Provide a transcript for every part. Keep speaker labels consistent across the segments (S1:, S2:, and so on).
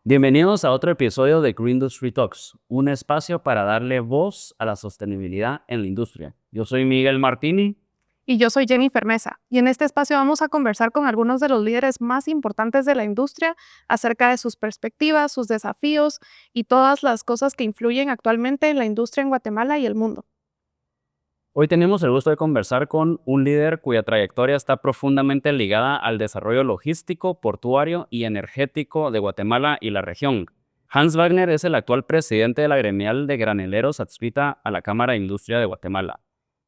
S1: Bienvenidos a otro episodio de Green Industry Talks, un espacio para darle voz a la sostenibilidad en la industria. Yo soy Miguel Martini.
S2: Y yo soy Jennifer Mesa, y en este espacio vamos a conversar con algunos de los líderes más importantes de la industria acerca de sus perspectivas, sus desafíos y todas las cosas que influyen actualmente en la industria en Guatemala y el mundo.
S1: Hoy tenemos el gusto de conversar con un líder cuya trayectoria está profundamente ligada al desarrollo logístico, portuario y energético de Guatemala y la región. Hans Wagner es el actual presidente de la gremial de graneleros adscrita a la Cámara de Industria de Guatemala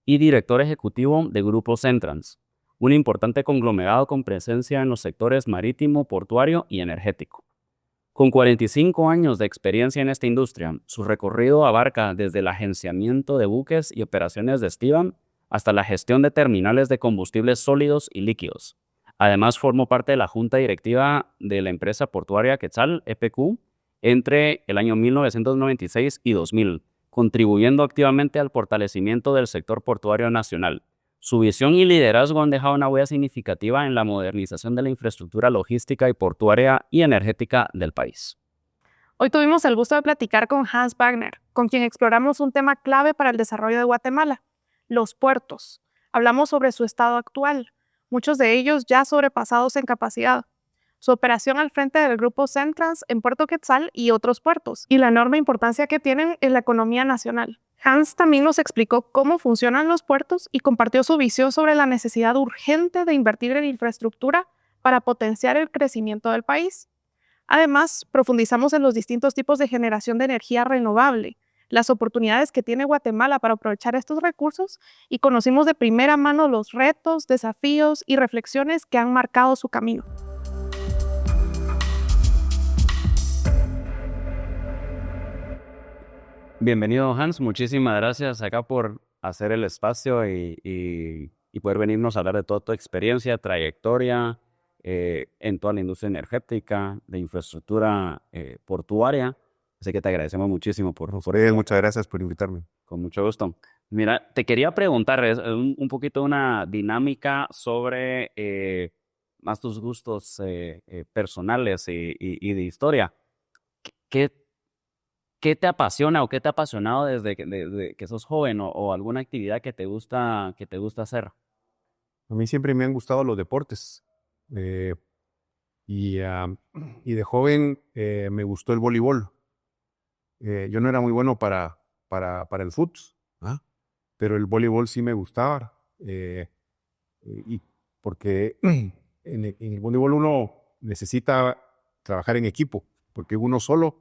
S1: y director ejecutivo de Grupo Centrans, un importante conglomerado con presencia en los sectores marítimo, portuario y energético. Con 45 años de experiencia en esta industria, su recorrido abarca desde el agenciamiento de buques y operaciones de estiva hasta la gestión de terminales de combustibles sólidos y líquidos. Además, formó parte de la junta directiva de la empresa portuaria Quetzal, EPQ, entre el año 1996 y 2000, contribuyendo activamente al fortalecimiento del sector portuario nacional. Su visión y liderazgo han dejado una huella significativa en la modernización de la infraestructura logística y portuaria y energética del país.
S2: Hoy tuvimos el gusto de platicar con Hans Wagner, con quien exploramos un tema clave para el desarrollo de Guatemala: los puertos. Hablamos sobre su estado actual, muchos de ellos ya sobrepasados en capacidad, su operación al frente del grupo Centrans en Puerto Quetzal y otros puertos, y la enorme importancia que tienen en la economía nacional. Hans también nos explicó cómo funcionan los puertos y compartió su visión sobre la necesidad urgente de invertir en infraestructura para potenciar el crecimiento del país. Además, profundizamos en los distintos tipos de generación de energía renovable, las oportunidades que tiene Guatemala para aprovechar estos recursos, y conocimos de primera mano los retos, desafíos y reflexiones que han marcado su camino.
S1: Bienvenido, Hans. Muchísimas gracias acá por hacer el espacio y poder venirnos a hablar de toda tu experiencia, trayectoria en toda la industria energética, de infraestructura portuaria. Así que te agradecemos muchísimo
S3: Por ello, muchas gracias por invitarme.
S1: con mucho gusto. Mira, te quería preguntar un poquito una dinámica sobre más tus gustos personales y de historia. ¿Qué, qué te apasiona o qué te ha apasionado desde que sos joven o alguna actividad que te gusta hacer?
S3: A mí siempre me han gustado los deportes. eh, y, ah, y de joven me gustó el voleibol. Yo no era muy bueno para el fútbol, ¿ah? Pero el voleibol sí me gustaba. Y porque en el voleibol uno necesita trabajar en equipo, porque uno solo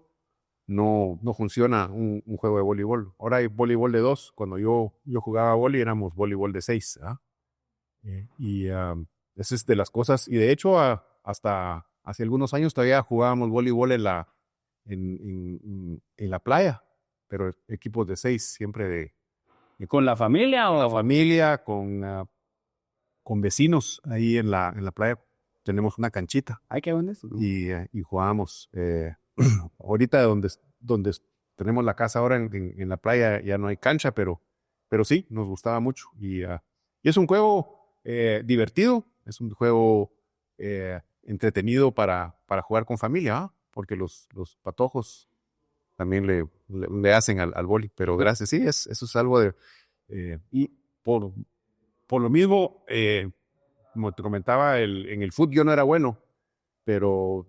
S3: no funciona un juego de voleibol. Ahora hay voleibol de dos. Cuando yo jugaba voleibol éramos voleibol de seis, ¿ah? Esa es de las cosas. Y de hecho, hasta hace algunos años todavía jugábamos voleibol en la playa, pero equipos de seis, siempre de
S1: ¿Con la familia
S3: la
S1: o...?
S3: familia, con vecinos ahí en la playa. Tenemos una canchita
S1: Ay, qué bueno eso.
S3: y jugábamos. Ahorita donde tenemos la casa ahora en la playa ya no hay cancha, pero sí, nos gustaba mucho. Y es un juego divertido, es un juego entretenido para jugar con familia, ¿ah? Porque los patojos también le hacen al vóley, pero gracias, sí, eso es algo de... y por, por lo mismo, como te comentaba, en el fútbol yo no era bueno, pero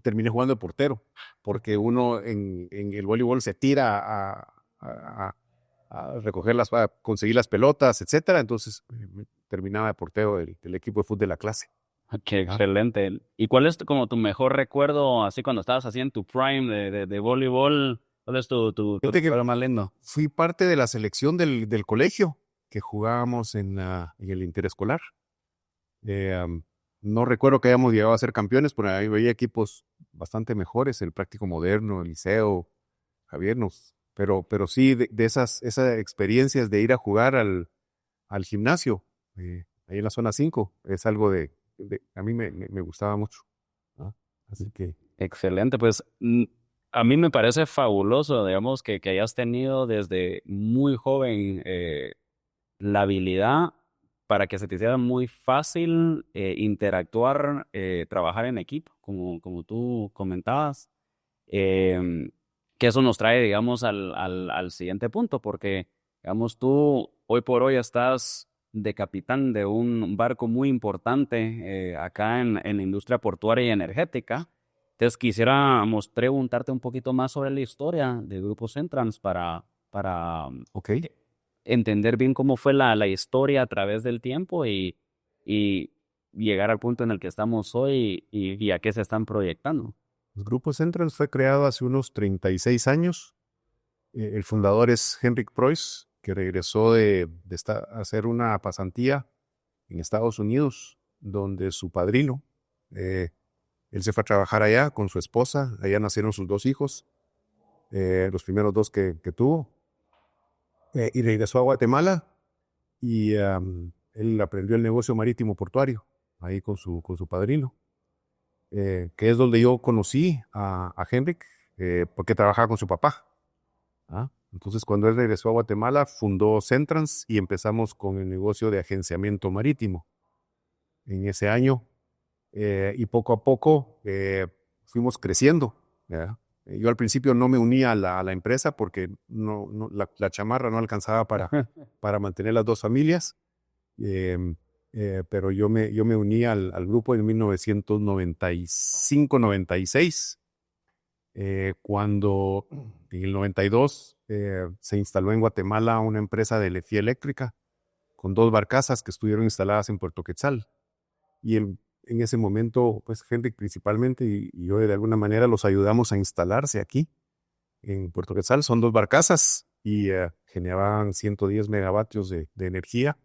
S3: terminé jugando de portero, porque uno en el voleibol se tira a, recoger a conseguir las pelotas, etcétera. Entonces terminaba de portero del equipo de fútbol de la clase.
S1: Qué
S3: ¿Ah?
S1: excelente. ¿Y cuál es como tu mejor recuerdo, así cuando estabas así en tu prime de voleibol? ¿Cuál es tu
S3: Fíjate que
S1: recuerdo más lindo?
S3: fui parte de la selección del colegio que jugábamos en el interescolar. No recuerdo que hayamos llegado a ser campeones, pero ahí veía equipos bastante mejores, el Práctico Moderno, el Liceo, Javier, pero sí de esas experiencias de ir a jugar al gimnasio, ahí en la zona 5 es algo a mí me gustaba mucho, ¿ah? Así que
S1: Excelente, pues a mí me parece fabuloso, digamos, que hayas tenido desde muy joven la habilidad para que se te hiciera muy fácil interactuar, trabajar en equipo, como tú comentabas. Que eso nos trae, digamos, al siguiente punto, porque, digamos, tú hoy por hoy estás de capitán de un barco muy importante acá en la industria portuaria y energética. Entonces quisiéramos preguntarte un poquito más sobre la historia del Grupo Centrans para
S3: Ok.
S1: entender bien cómo fue la historia a través del tiempo y llegar al punto en el que estamos hoy y a qué se están proyectando.
S3: El Grupo Centrans fue creado hace unos 36 años. El fundador es Henrik Preuss, que regresó de hacer una pasantía en Estados Unidos, donde su padrino, él se fue a trabajar allá con su esposa. Allá nacieron sus 2 hijos, los primeros 2 que tuvo. Y regresó a Guatemala y él aprendió el negocio marítimo portuario ahí con su padrino, que es donde yo conocí a Henrik, porque trabajaba con su papá. Entonces, cuando él regresó a Guatemala, fundó Centrans y empezamos con el negocio de agenciamiento marítimo en ese año. Y poco a poco fuimos creciendo, ¿verdad? Yo al principio no me unía a la empresa porque la chamarra no alcanzaba para mantener las 2 familias, pero yo me uní al grupo en 1995-96, cuando en el 92 se instaló en Guatemala una empresa de energía eléctrica con 2 barcazas que estuvieron instaladas en Puerto Quetzal. Y en ese momento, pues Henrik principalmente y yo de alguna manera los ayudamos a instalarse aquí en Puerto Quetzal. Son 2 barcazas y generaban 110 megavatios de energía.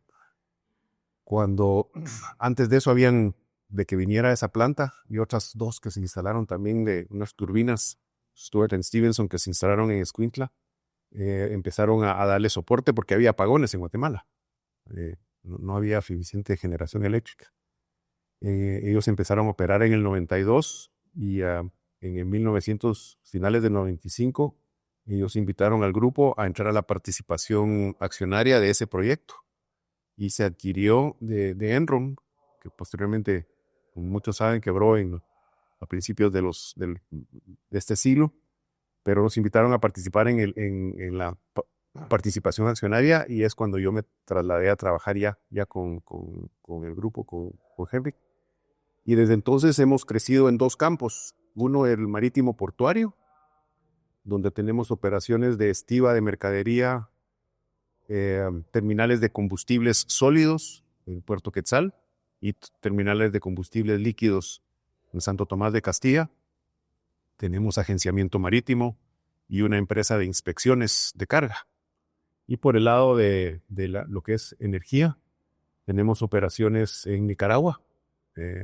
S3: Cuando antes de eso de que viniera esa planta y otras 2 que se instalaron también, de unas turbinas Stuart and Stevenson que se instalaron en Escuintla, empezaron a darle soporte porque había apagones en Guatemala. No había suficiente generación eléctrica. Ellos empezaron a operar en el 92 y en el 1900, finales del 95, ellos invitaron al grupo a entrar a la participación accionaria de ese proyecto y se adquirió de Enron, que posteriormente, como muchos saben, quebró a principios de este siglo, pero nos invitaron a participar en la participación accionaria y es cuando yo me trasladé a trabajar ya con el grupo, con Henrik. Y desde entonces hemos crecido en 2 campos. Uno, el marítimo portuario, donde tenemos operaciones de estiba de mercadería, terminales de combustibles sólidos en Puerto Quetzal y terminales de combustibles líquidos en Santo Tomás de Castilla. Tenemos agenciamiento marítimo y una empresa de inspecciones de carga. Y por el lado de lo que es energía, tenemos operaciones en Nicaragua.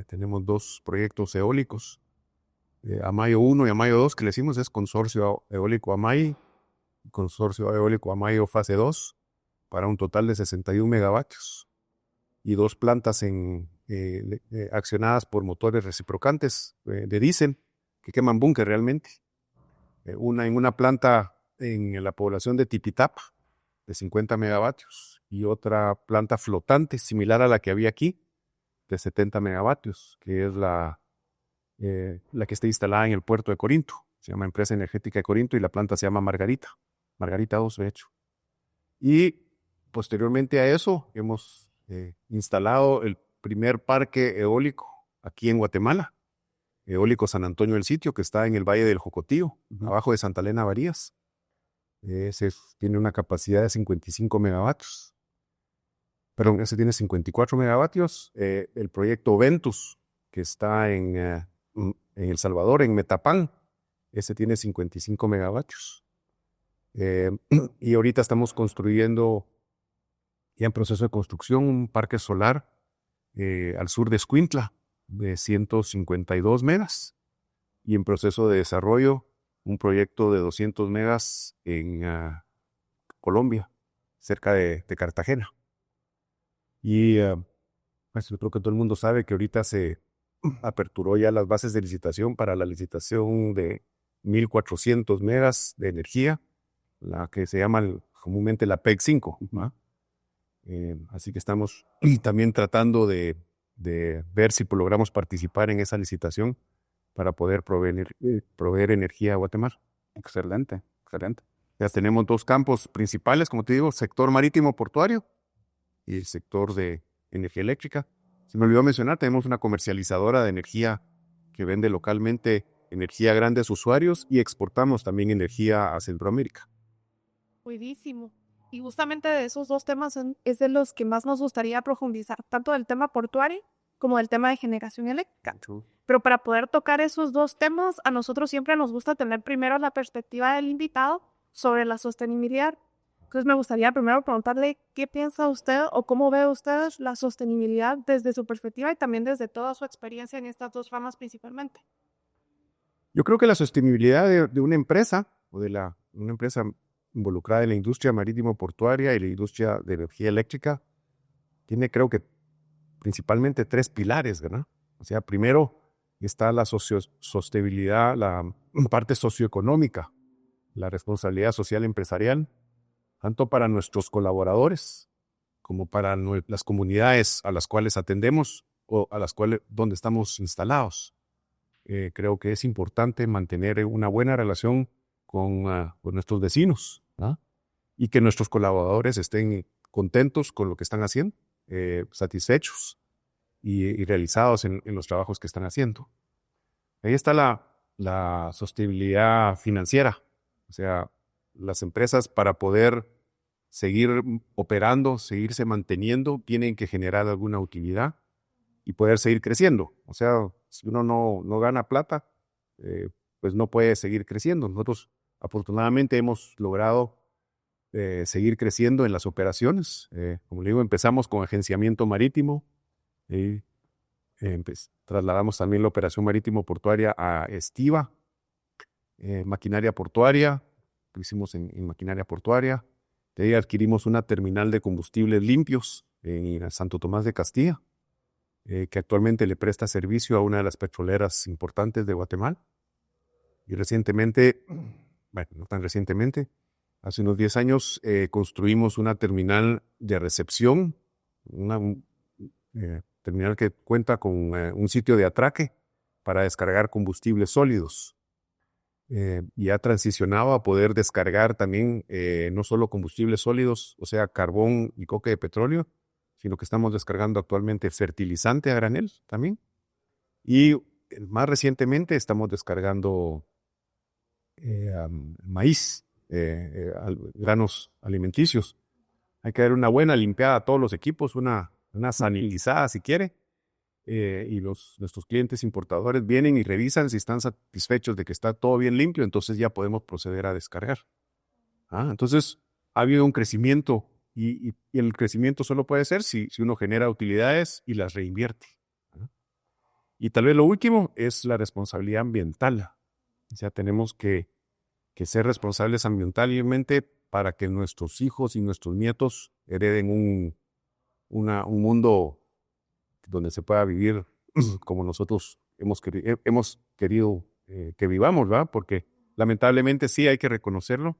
S3: Tenemos 2 proyectos eólicos, Amayo 1 y Amayo 2, que le decimos es Consorcio Eólico Amay, Consorcio Eólico Amayo Fase 2, para un total de 61 megavatios, y 2 plantas accionadas por motores reciprocantes de diésel, que queman búnker realmente. Una en una planta en la población de Tipitapa, de 50 megavatios, y otra planta flotante similar a la que había aquí, de 70 megavatios, que es la que está instalada en el puerto de Corinto. Se llama Empresa Energética de Corinto y la planta se llama Margarita 2, de hecho. Y posteriormente a eso hemos instalado el primer parque eólico aquí en Guatemala, Eólico San Antonio del Sitio, que está en el Valle del Jocotío, abajo de Santa Elena Varías. Ese tiene una capacidad de 55 megavatios. Perdón, ese tiene 54 megavatios. El proyecto Ventus, que está en El Salvador, en Metapán, ese tiene 55 megavatios. Y ahorita estamos construyendo, ya en proceso de construcción, un parque solar al sur de Escuintla, de 152 megas. Y en proceso de desarrollo, un proyecto de 200 megas en Colombia, cerca de Cartagena. Y pues yo creo que todo el mundo sabe que ahorita se aperturó ya las bases de licitación para la licitación de 1.400 megas de energía, la que se llama comúnmente la PEC 5. Así que estamos también tratando de ver si logramos participar en esa licitación para poder proveer energía a Guatemala.
S4: Excelente, excelente.
S3: Ya tenemos 2 campos principales, como te digo, sector marítimo portuario y el sector de energía eléctrica. Se me olvidó mencionar, tenemos una comercializadora de energía que vende localmente energía a grandes usuarios y exportamos también energía a Centroamérica.
S2: Buenísimo. Y justamente de esos 2 temas es de los que más nos gustaría profundizar, tanto del tema portuario como del tema de generación eléctrica. Pero para poder tocar esos 2 temas, a nosotros siempre nos gusta tener primero la perspectiva del invitado sobre la sostenibilidad. Entonces me gustaría primero preguntarle qué piensa usted o cómo ve usted la sostenibilidad desde su perspectiva y también desde toda su experiencia en estas 2 ramas principalmente.
S3: Yo creo que la sostenibilidad de una empresa o una empresa involucrada en la industria marítimo portuaria y la industria de energía eléctrica tiene, creo que, principalmente 3 pilares, ¿verdad? O sea, primero está la sostenibilidad, la parte socioeconómica, la responsabilidad social empresarial, tanto para nuestros colaboradores como para las comunidades a las cuales atendemos o a las cuales donde estamos instalados. Creo que es importante mantener una buena relación con nuestros vecinos, ¿ah? Y que nuestros colaboradores estén contentos con lo que están haciendo, satisfechos y realizados en los trabajos que están haciendo. Ahí está la sostenibilidad financiera. O sea, las empresas para poder seguir operando, seguirse manteniendo, tienen que generar alguna utilidad y poder seguir creciendo. O sea, si uno no gana plata, pues no puede seguir creciendo. Nosotros afortunadamente hemos logrado seguir creciendo en las operaciones. Como le digo, empezamos con agenciamiento marítimo y trasladamos también la operación marítimo portuaria a Estiva, maquinaria portuaria, lo hicimos en maquinaria portuaria. De ahí adquirimos una terminal de combustibles limpios en Santo Tomás de Castilla, que actualmente le presta servicio a una de las petroleras importantes de Guatemala. Y recientemente, bueno, no tan recientemente, hace unos 10 años construimos una terminal de recepción, una terminal que cuenta con un sitio de atraque para descargar combustibles sólidos. Y ha transicionado a poder descargar también no solo combustibles sólidos, o sea, carbón y coque de petróleo, sino que estamos descargando actualmente fertilizante a granel también. Y más recientemente estamos descargando maíz, granos alimenticios. Hay que dar una buena limpiada a todos los equipos, una sanitizada si quiere. Y nuestros clientes importadores vienen y revisan si están satisfechos de que está todo bien limpio, entonces ya podemos proceder a descargar. Entonces ha habido un crecimiento y el crecimiento solo puede ser si uno genera utilidades y las reinvierte. Y tal vez lo último es la responsabilidad ambiental. O sea, tenemos que ser responsables ambientalmente para que nuestros hijos y nuestros nietos hereden un mundo donde se pueda vivir como nosotros hemos querido que vivamos, ¿verdad? Porque lamentablemente sí hay que reconocerlo,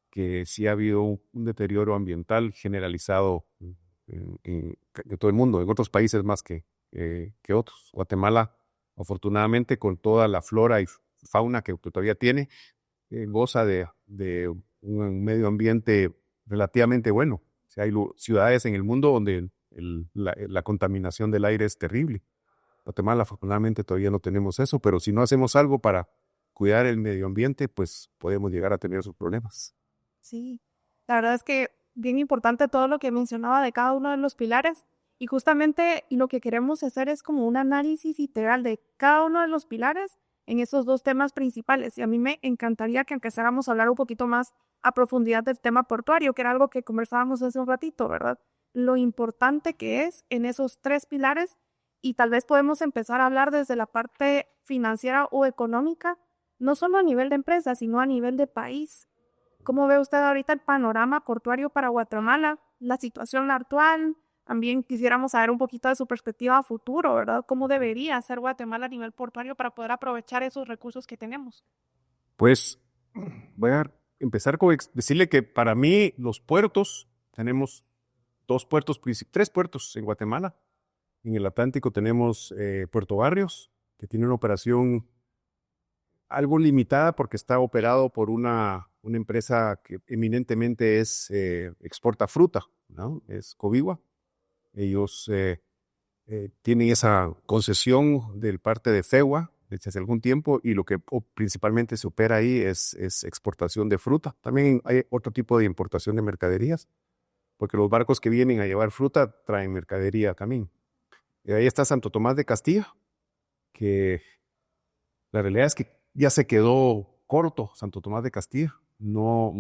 S3: que sí ha habido un deterioro ambiental generalizado en todo el mundo, en otros países más que otros. Guatemala, afortunadamente, con toda la flora y fauna que todavía tiene, goza de un medio ambiente relativamente bueno. O sea, hay ciudades en el mundo donde la contaminación del aire es terrible. Guatemala, afortunadamente, todavía no tenemos eso, pero si no hacemos algo para cuidar el medio ambiente, pues podemos llegar a tener esos problemas.
S2: Sí, la verdad es que bien importante todo lo que mencionaba de cada uno de los pilares y justamente lo que queremos hacer es como un análisis integral de cada uno de los pilares en esos 2 temas principales y a mí me encantaría que empezáramos a hablar un poquito más a profundidad del tema portuario, que era algo que conversábamos hace un ratito, ¿verdad? Lo importante que es en esos 3 pilares y tal vez podemos empezar a hablar desde la parte financiera o económica, no solo a nivel de empresa, sino a nivel de país. ¿Cómo ve usted ahorita el panorama portuario para Guatemala? La situación actual, también quisiéramos saber un poquito de su perspectiva a futuro, ¿verdad? ¿Cómo debería ser Guatemala a nivel portuario para poder aprovechar esos recursos que tenemos?
S3: Pues voy a empezar con decirle que para mí los puertos, tenemos 3 puertos en Guatemala. En el Atlántico tenemos Puerto Barrios, que tiene una operación algo limitada porque está operado por una empresa que eminentemente exporta fruta, ¿no? Es Coviwa. Ellos tienen esa concesión del parte de FEWA desde hace algún tiempo y lo que principalmente se opera ahí es exportación de fruta. También hay otro tipo de importación de mercaderías, porque los barcos que vienen a llevar fruta traen mercadería también. Y ahí está Santo Tomás de Castilla, que la realidad es que ya se quedó corto Santo Tomás de Castilla. No,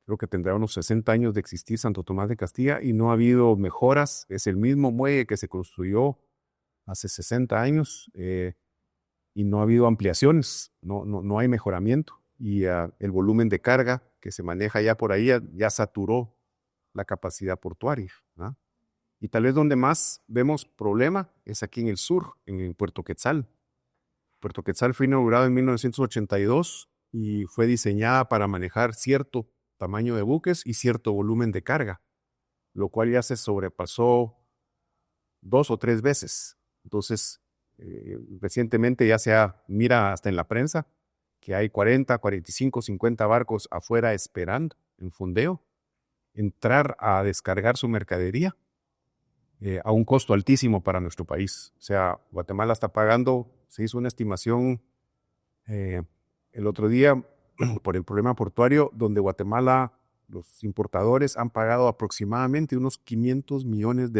S3: creo que tendrá unos 60 años de existir Santo Tomás de Castilla y no ha habido mejoras. Es el mismo muelle que se construyó hace 60 años y no ha habido ampliaciones, no hay mejoramiento. Y el volumen de carga que se maneja ya por ahí ya saturó la capacidad portuaria, ¿no? Y tal vez donde más vemos problema es aquí en el sur, en Puerto Quetzal. Puerto Quetzal fue inaugurado en 1982 y fue diseñada para manejar cierto tamaño de buques y cierto volumen de carga, lo cual ya se sobrepasó 2 o 3 veces. Entonces, recientemente mira hasta en la prensa que hay 40, 45, 50 barcos afuera esperando en fondeo, entrar a descargar su mercadería a un costo altísimo para nuestro país. O sea, Guatemala está pagando, se hizo una estimación el otro día por el problema portuario, donde Guatemala, los importadores han pagado aproximadamente unos $500 millones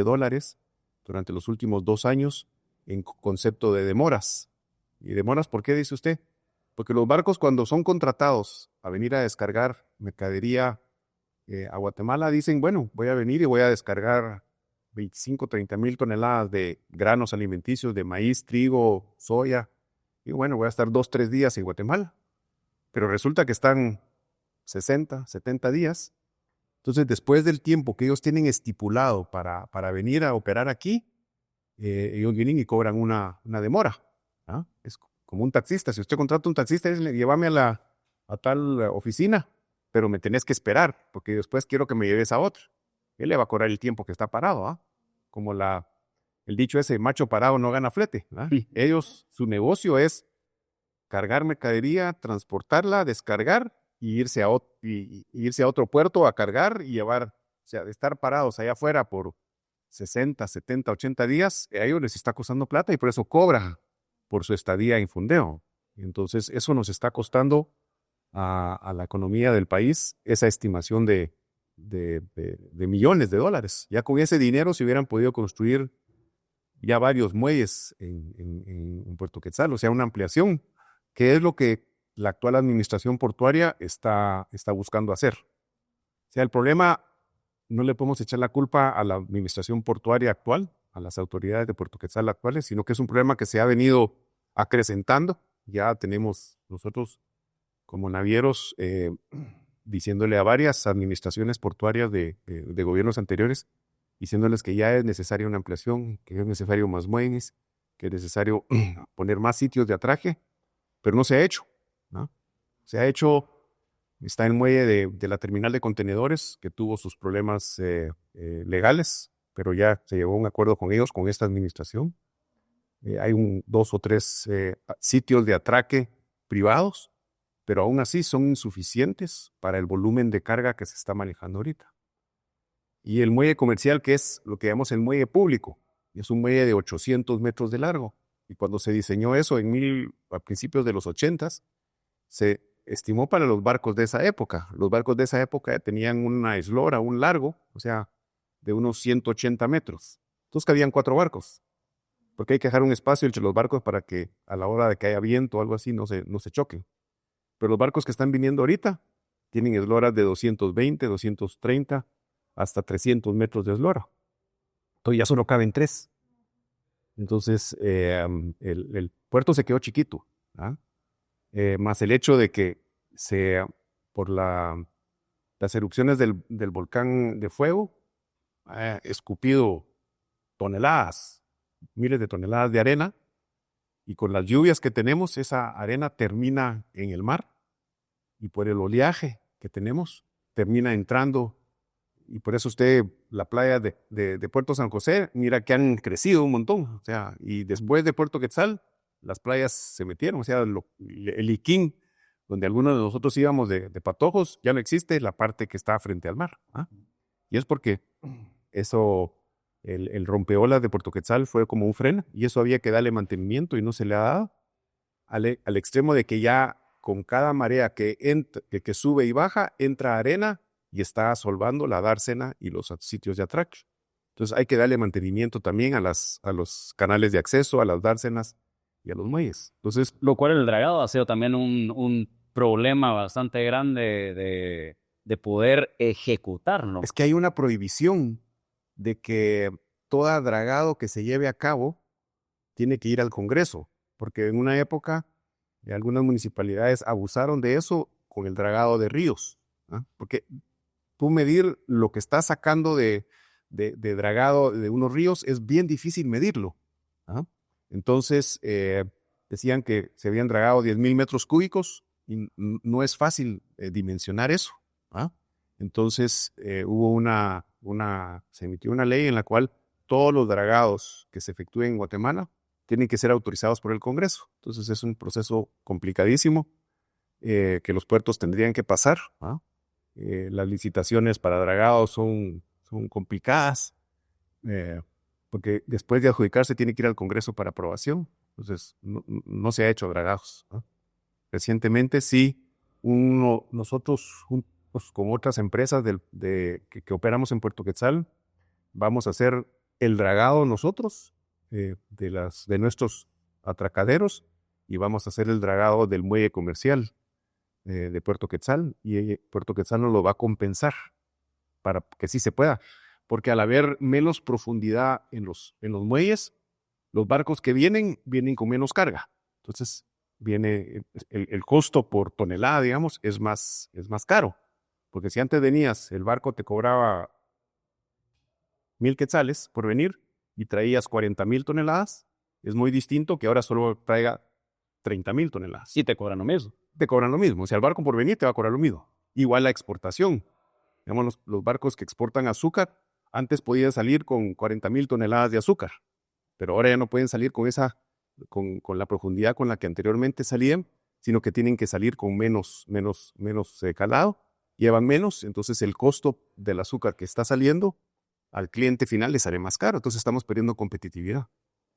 S3: durante los últimos 2 años en concepto de demoras. ¿Y demoras por qué, dice usted? Porque los barcos cuando son contratados a venir a descargar mercadería a Guatemala dicen, bueno, voy a venir y voy a descargar 25, 30 mil toneladas de granos alimenticios, de maíz, trigo, soya. Y bueno, voy a estar 2, 3 días en Guatemala. Pero resulta que están 60, 70 días. Entonces, después del tiempo que ellos tienen estipulado para venir a operar aquí, ellos vienen y cobran una demora, ¿ah? Es como un taxista. Si usted contrata un taxista, llévame a tal oficina, pero me tenés que esperar, porque después quiero que me lleves a otra. Él le va a cobrar el tiempo que está parado, ¿ah? Como el dicho ese, macho parado no gana flete, ¿ah? Ellos, su negocio es cargar mercadería, transportarla, descargar y irse a otro puerto a cargar y llevar. O sea, de estar parados allá afuera por 60, 70, 80 días, a ellos les está costando plata y por eso cobran por su estadía en fondeo. Entonces, eso nos está costando a la economía del país esa estimación de millones de dólares. Ya con ese dinero se hubieran podido construir ya varios muelles en Puerto Quetzal, o sea, una ampliación, que es lo que la actual administración portuaria está buscando hacer. O sea, el problema no le podemos echar la culpa a la administración portuaria actual, a las autoridades de Puerto Quetzal actuales, sino que es un problema que se ha venido acrecentando. Ya tenemos nosotros como navieros diciéndole a varias administraciones portuarias de gobiernos anteriores, diciéndoles que ya es necesaria una ampliación, que es necesario más muelles, que es necesario poner más sitios de atraque, pero no se ha hecho, ¿no? Se ha hecho, está el muelle de la terminal de contenedores, que tuvo sus problemas legales, pero ya se llegó a un acuerdo con ellos, con esta administración. Hay 2 o 3 sitios de atraque privados, pero aún así son insuficientes para el volumen de carga que se está manejando ahorita. Y el muelle comercial, que es lo que llamamos el muelle público, es un muelle de 800 metros de largo. Y cuando se diseñó eso a principios de los 80s, se estimó para los barcos de esa época. Los barcos de esa época tenían una eslora, un largo, o sea, de unos 180 metros. Entonces cabían 4 barcos, porque hay que dejar un espacio entre los barcos para que a la hora de que haya viento o algo así no se choquen. Pero los barcos que están viniendo ahorita tienen esloras de 220, 230, hasta 300 metros de eslora. Entonces ya solo caben 3. Entonces el puerto se quedó chiquito, ¿ah? Más el hecho de que por las erupciones del volcán de fuego, escupido toneladas, miles de toneladas de arena, y con las lluvias que tenemos, esa arena termina en el mar, y por el oleaje que tenemos, termina entrando. Y por eso la playa de Puerto San José, mira que han crecido un montón. O sea, y después de Puerto Quetzal, las playas se metieron, o sea, el Iquín, donde algunos de nosotros íbamos de patojos, ya no existe la parte que está frente al mar. ¿Ah? Y es porque eso, el rompeolas de Puerto Quetzal fue como un freno, y eso había que darle mantenimiento y no se le ha dado, al extremo de que ya con cada marea que sube y baja, entra arena y está solvando la dársena y los sitios de atracción. Entonces hay que darle mantenimiento también a los canales de acceso, a las dársenas y a los muelles. Entonces,
S1: Lo cual el dragado ha sido también un problema bastante grande de poder ejecutarlo.
S3: es que hay una prohibición de que todo dragado que se lleve a cabo tiene que ir al Congreso, porque en una época algunas municipalidades abusaron de eso con el dragado de ríos. ¿Ah? Porque tú medir lo que estás sacando de dragado de unos ríos es bien difícil medirlo. ¿Ah? Entonces, decían que se habían dragado 10,000 metros cúbicos y no es fácil dimensionar eso. ¿Ah? Entonces, se emitió una ley en la cual todos los dragados que se efectúen en Guatemala tienen que ser autorizados por el Congreso. Entonces, es un proceso complicadísimo que los puertos tendrían que pasar. ¿Ah? Las licitaciones para dragados son complicadas, porque después de adjudicarse tiene que ir al Congreso para aprobación. Entonces, no se ha hecho dragados. ¿No? Recientemente sí, nosotros juntos con otras empresas que operamos en Puerto Quetzal, vamos a hacer el dragado nosotros de nuestros atracaderos, y vamos a hacer el dragado del muelle comercial de Puerto Quetzal, y Puerto Quetzal nos lo va a compensar para que sí se pueda, porque al haber menos profundidad en los muelles, los barcos que vienen con menos carga. Entonces, viene el costo por tonelada, digamos, es más caro. Porque si antes venías, el barco te cobraba 1,000 quetzales por venir y traías 40,000 toneladas, es muy distinto que ahora solo traiga 30,000 toneladas.
S1: Y te cobran lo mismo.
S3: Te cobran lo mismo. O sea, el barco por venir te va a cobrar lo mismo. Igual la exportación. Digamos, los barcos que exportan azúcar, antes podían salir con 40,000 toneladas de azúcar, pero ahora ya no pueden salir con la profundidad con la que anteriormente salían, sino que tienen que salir con menos calado, llevan menos, entonces el costo del azúcar que está saliendo al cliente final le sale más caro, entonces estamos perdiendo competitividad.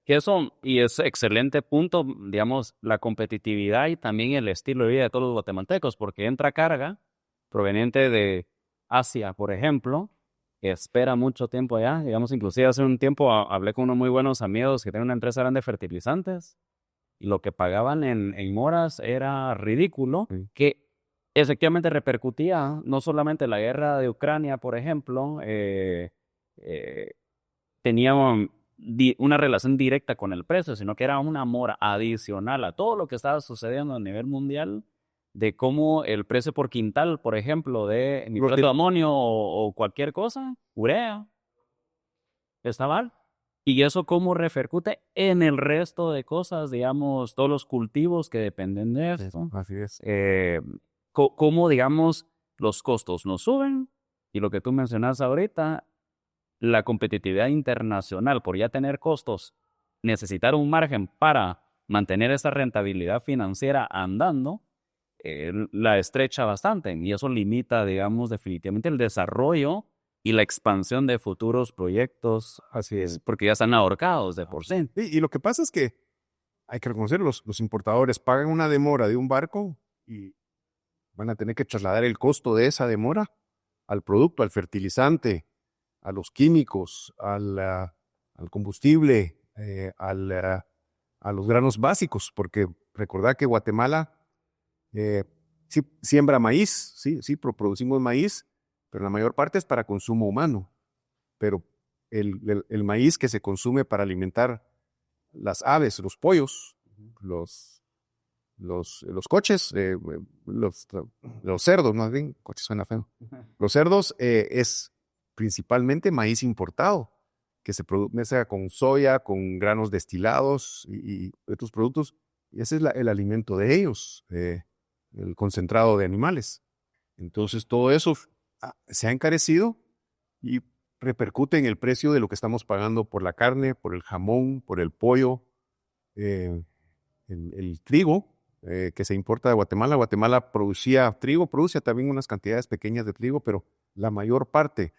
S1: Que eso, y es excelente punto, digamos, la competitividad y también el estilo de vida de todos los guatemaltecos, porque entra carga proveniente de Asia, por ejemplo, que espera mucho tiempo allá. Digamos, inclusive hace un tiempo hablé con unos muy buenos amigos que tienen una empresa grande de fertilizantes, y lo que pagaban en horas era ridículo, que efectivamente repercutía no solamente la guerra de Ucrania, por ejemplo, tenía una relación directa con el precio, sino que era un amor adicional a todo lo que estaba sucediendo a nivel mundial, de cómo el precio por quintal, por ejemplo, de nitrato de amonio o cualquier cosa, urea, está mal. Y eso cómo repercute en el resto de cosas, digamos, todos los cultivos que dependen de esto.
S3: Así es.
S1: Cómo, digamos, los costos no suben, y lo que tú mencionas ahorita, la competitividad internacional, por ya tener costos, necesitar un margen para mantener esa rentabilidad financiera andando, la estrecha bastante, y eso limita, digamos, definitivamente el desarrollo y la expansión de futuros proyectos.
S3: Así es.
S1: Porque ya están ahorcados de por sí.
S3: Y lo que pasa es que hay que reconocer, los importadores pagan una demora de un barco y van a tener que trasladar el costo de esa demora al producto, al fertilizante, a los químicos, al combustible, a los granos básicos, porque recordad que Guatemala sí siembra maíz, sí producimos maíz, pero la mayor parte es para consumo humano. Pero el maíz que se consume para alimentar las aves, los pollos, los coches, los cerdos, más bien, coches suena feo. Los cerdos es principalmente maíz importado, que se produce con soya, con granos destilados y otros productos, y ese es el alimento de ellos, el concentrado de animales. Entonces todo eso se ha encarecido y repercute en el precio de lo que estamos pagando por la carne, por el jamón, por el pollo, el trigo que se importa de Guatemala. Guatemala producía trigo, produce también unas cantidades pequeñas de trigo, pero la mayor parte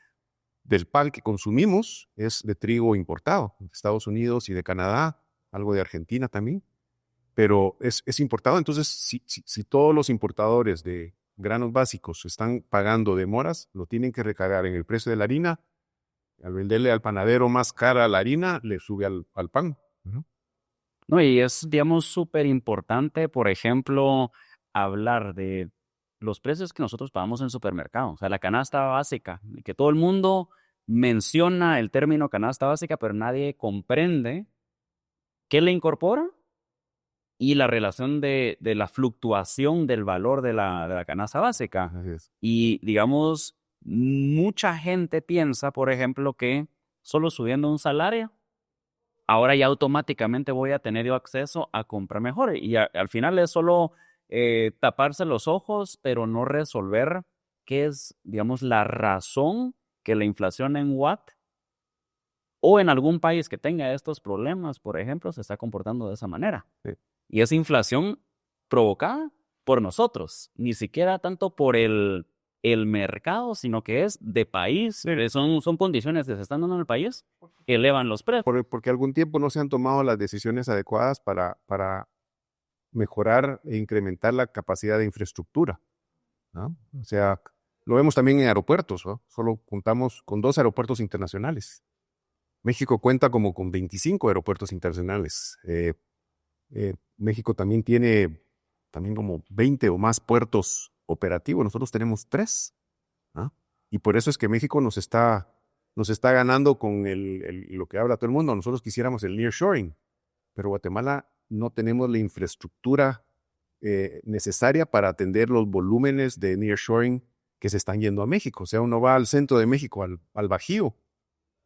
S3: del pan que consumimos es de trigo importado, de Estados Unidos y de Canadá, algo de Argentina también, pero es importado. Entonces, si todos los importadores de granos básicos están pagando demoras, lo tienen que recargar en el precio de la harina. Al venderle al panadero más cara la harina, le sube al pan. ¿No?
S1: No, y es, digamos, súper importante, por ejemplo, hablar de los precios que nosotros pagamos en el supermercado, o sea, la canasta básica, y que todo el mundo menciona el término canasta básica, pero nadie comprende qué le incorpora y la relación de la fluctuación del valor de la canasta básica.
S3: Así es.
S1: Y, digamos, mucha gente piensa, por ejemplo, que solo subiendo un salario, ahora ya automáticamente voy a tener yo acceso a comprar mejor. Y al final es solo taparse los ojos, pero no resolver qué es, digamos, la razón que la inflación en Watt o en algún país que tenga estos problemas, por ejemplo, se está comportando de esa manera.
S3: Sí.
S1: Y es inflación provocada por nosotros, ni siquiera tanto por el mercado, sino que es de país.
S3: Sí.
S1: Son condiciones que se están dando en el país que elevan los precios.
S3: Porque algún tiempo no se han tomado las decisiones adecuadas para mejorar e incrementar la capacidad de infraestructura, ¿no? O sea, lo vemos también en aeropuertos, ¿no? Solo contamos con 2 aeropuertos internacionales. México cuenta como con 25 aeropuertos internacionales. México también tiene como 20 o más puertos operativos. Nosotros tenemos 3, ¿no? Y por eso es que México nos está ganando con lo que habla todo el mundo. Nosotros quisiéramos el nearshoring, pero Guatemala no tenemos la infraestructura necesaria para atender los volúmenes de nearshoring que se están yendo a México. O sea, uno va al centro de México, al Bajío,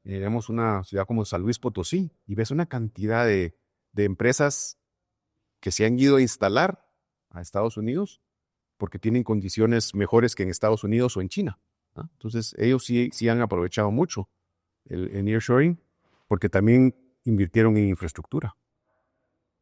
S3: tenemos una ciudad como San Luis Potosí, y ves una cantidad de empresas que se han ido a instalar a Estados Unidos porque tienen condiciones mejores que en Estados Unidos o en China, ¿no? Entonces, ellos sí han aprovechado mucho el nearshoring porque también invirtieron en infraestructura.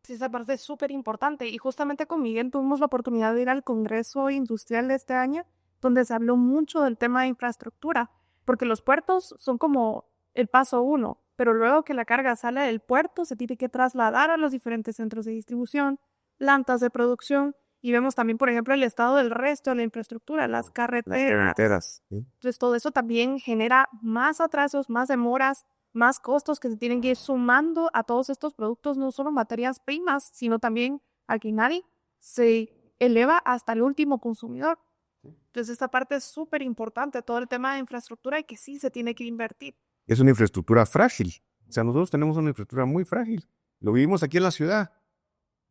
S2: Sí, esa parte es súper importante. Y justamente con Miguel tuvimos la oportunidad de ir al Congreso Industrial de este año, donde se habló mucho del tema de infraestructura, porque los puertos son como el paso 1, pero luego que la carga sale del puerto, se tiene que trasladar a los diferentes centros de distribución, plantas de producción, y vemos también, por ejemplo, el estado del resto de la infraestructura, las carreteras.
S3: ¿Sí?
S2: Entonces, todo eso también genera más atrasos, más demoras, más costos que se tienen que ir sumando a todos estos productos, no solo materias primas, sino también al final se eleva hasta el último consumidor. Entonces, esta parte es súper importante, todo el tema de infraestructura y que sí se tiene que invertir.
S3: Es una infraestructura frágil. O sea, nosotros tenemos una infraestructura muy frágil. Lo vivimos aquí en la ciudad.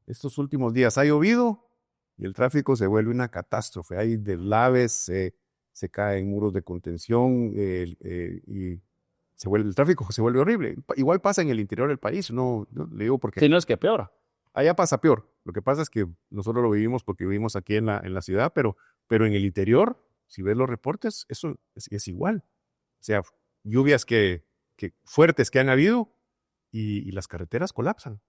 S3: Estos últimos días ha llovido y el tráfico se vuelve una catástrofe. Hay deslaves, se caen muros de contención y el tráfico se vuelve horrible. Igual pasa en el interior del país, no le digo porque
S1: Si no es que peor.
S3: allá pasa peor. Lo que pasa es que nosotros lo vivimos porque vivimos aquí en la ciudad, pero en el interior, si ves los reportes, eso es igual. O sea, lluvias que fuertes que han habido y las carreteras colapsan.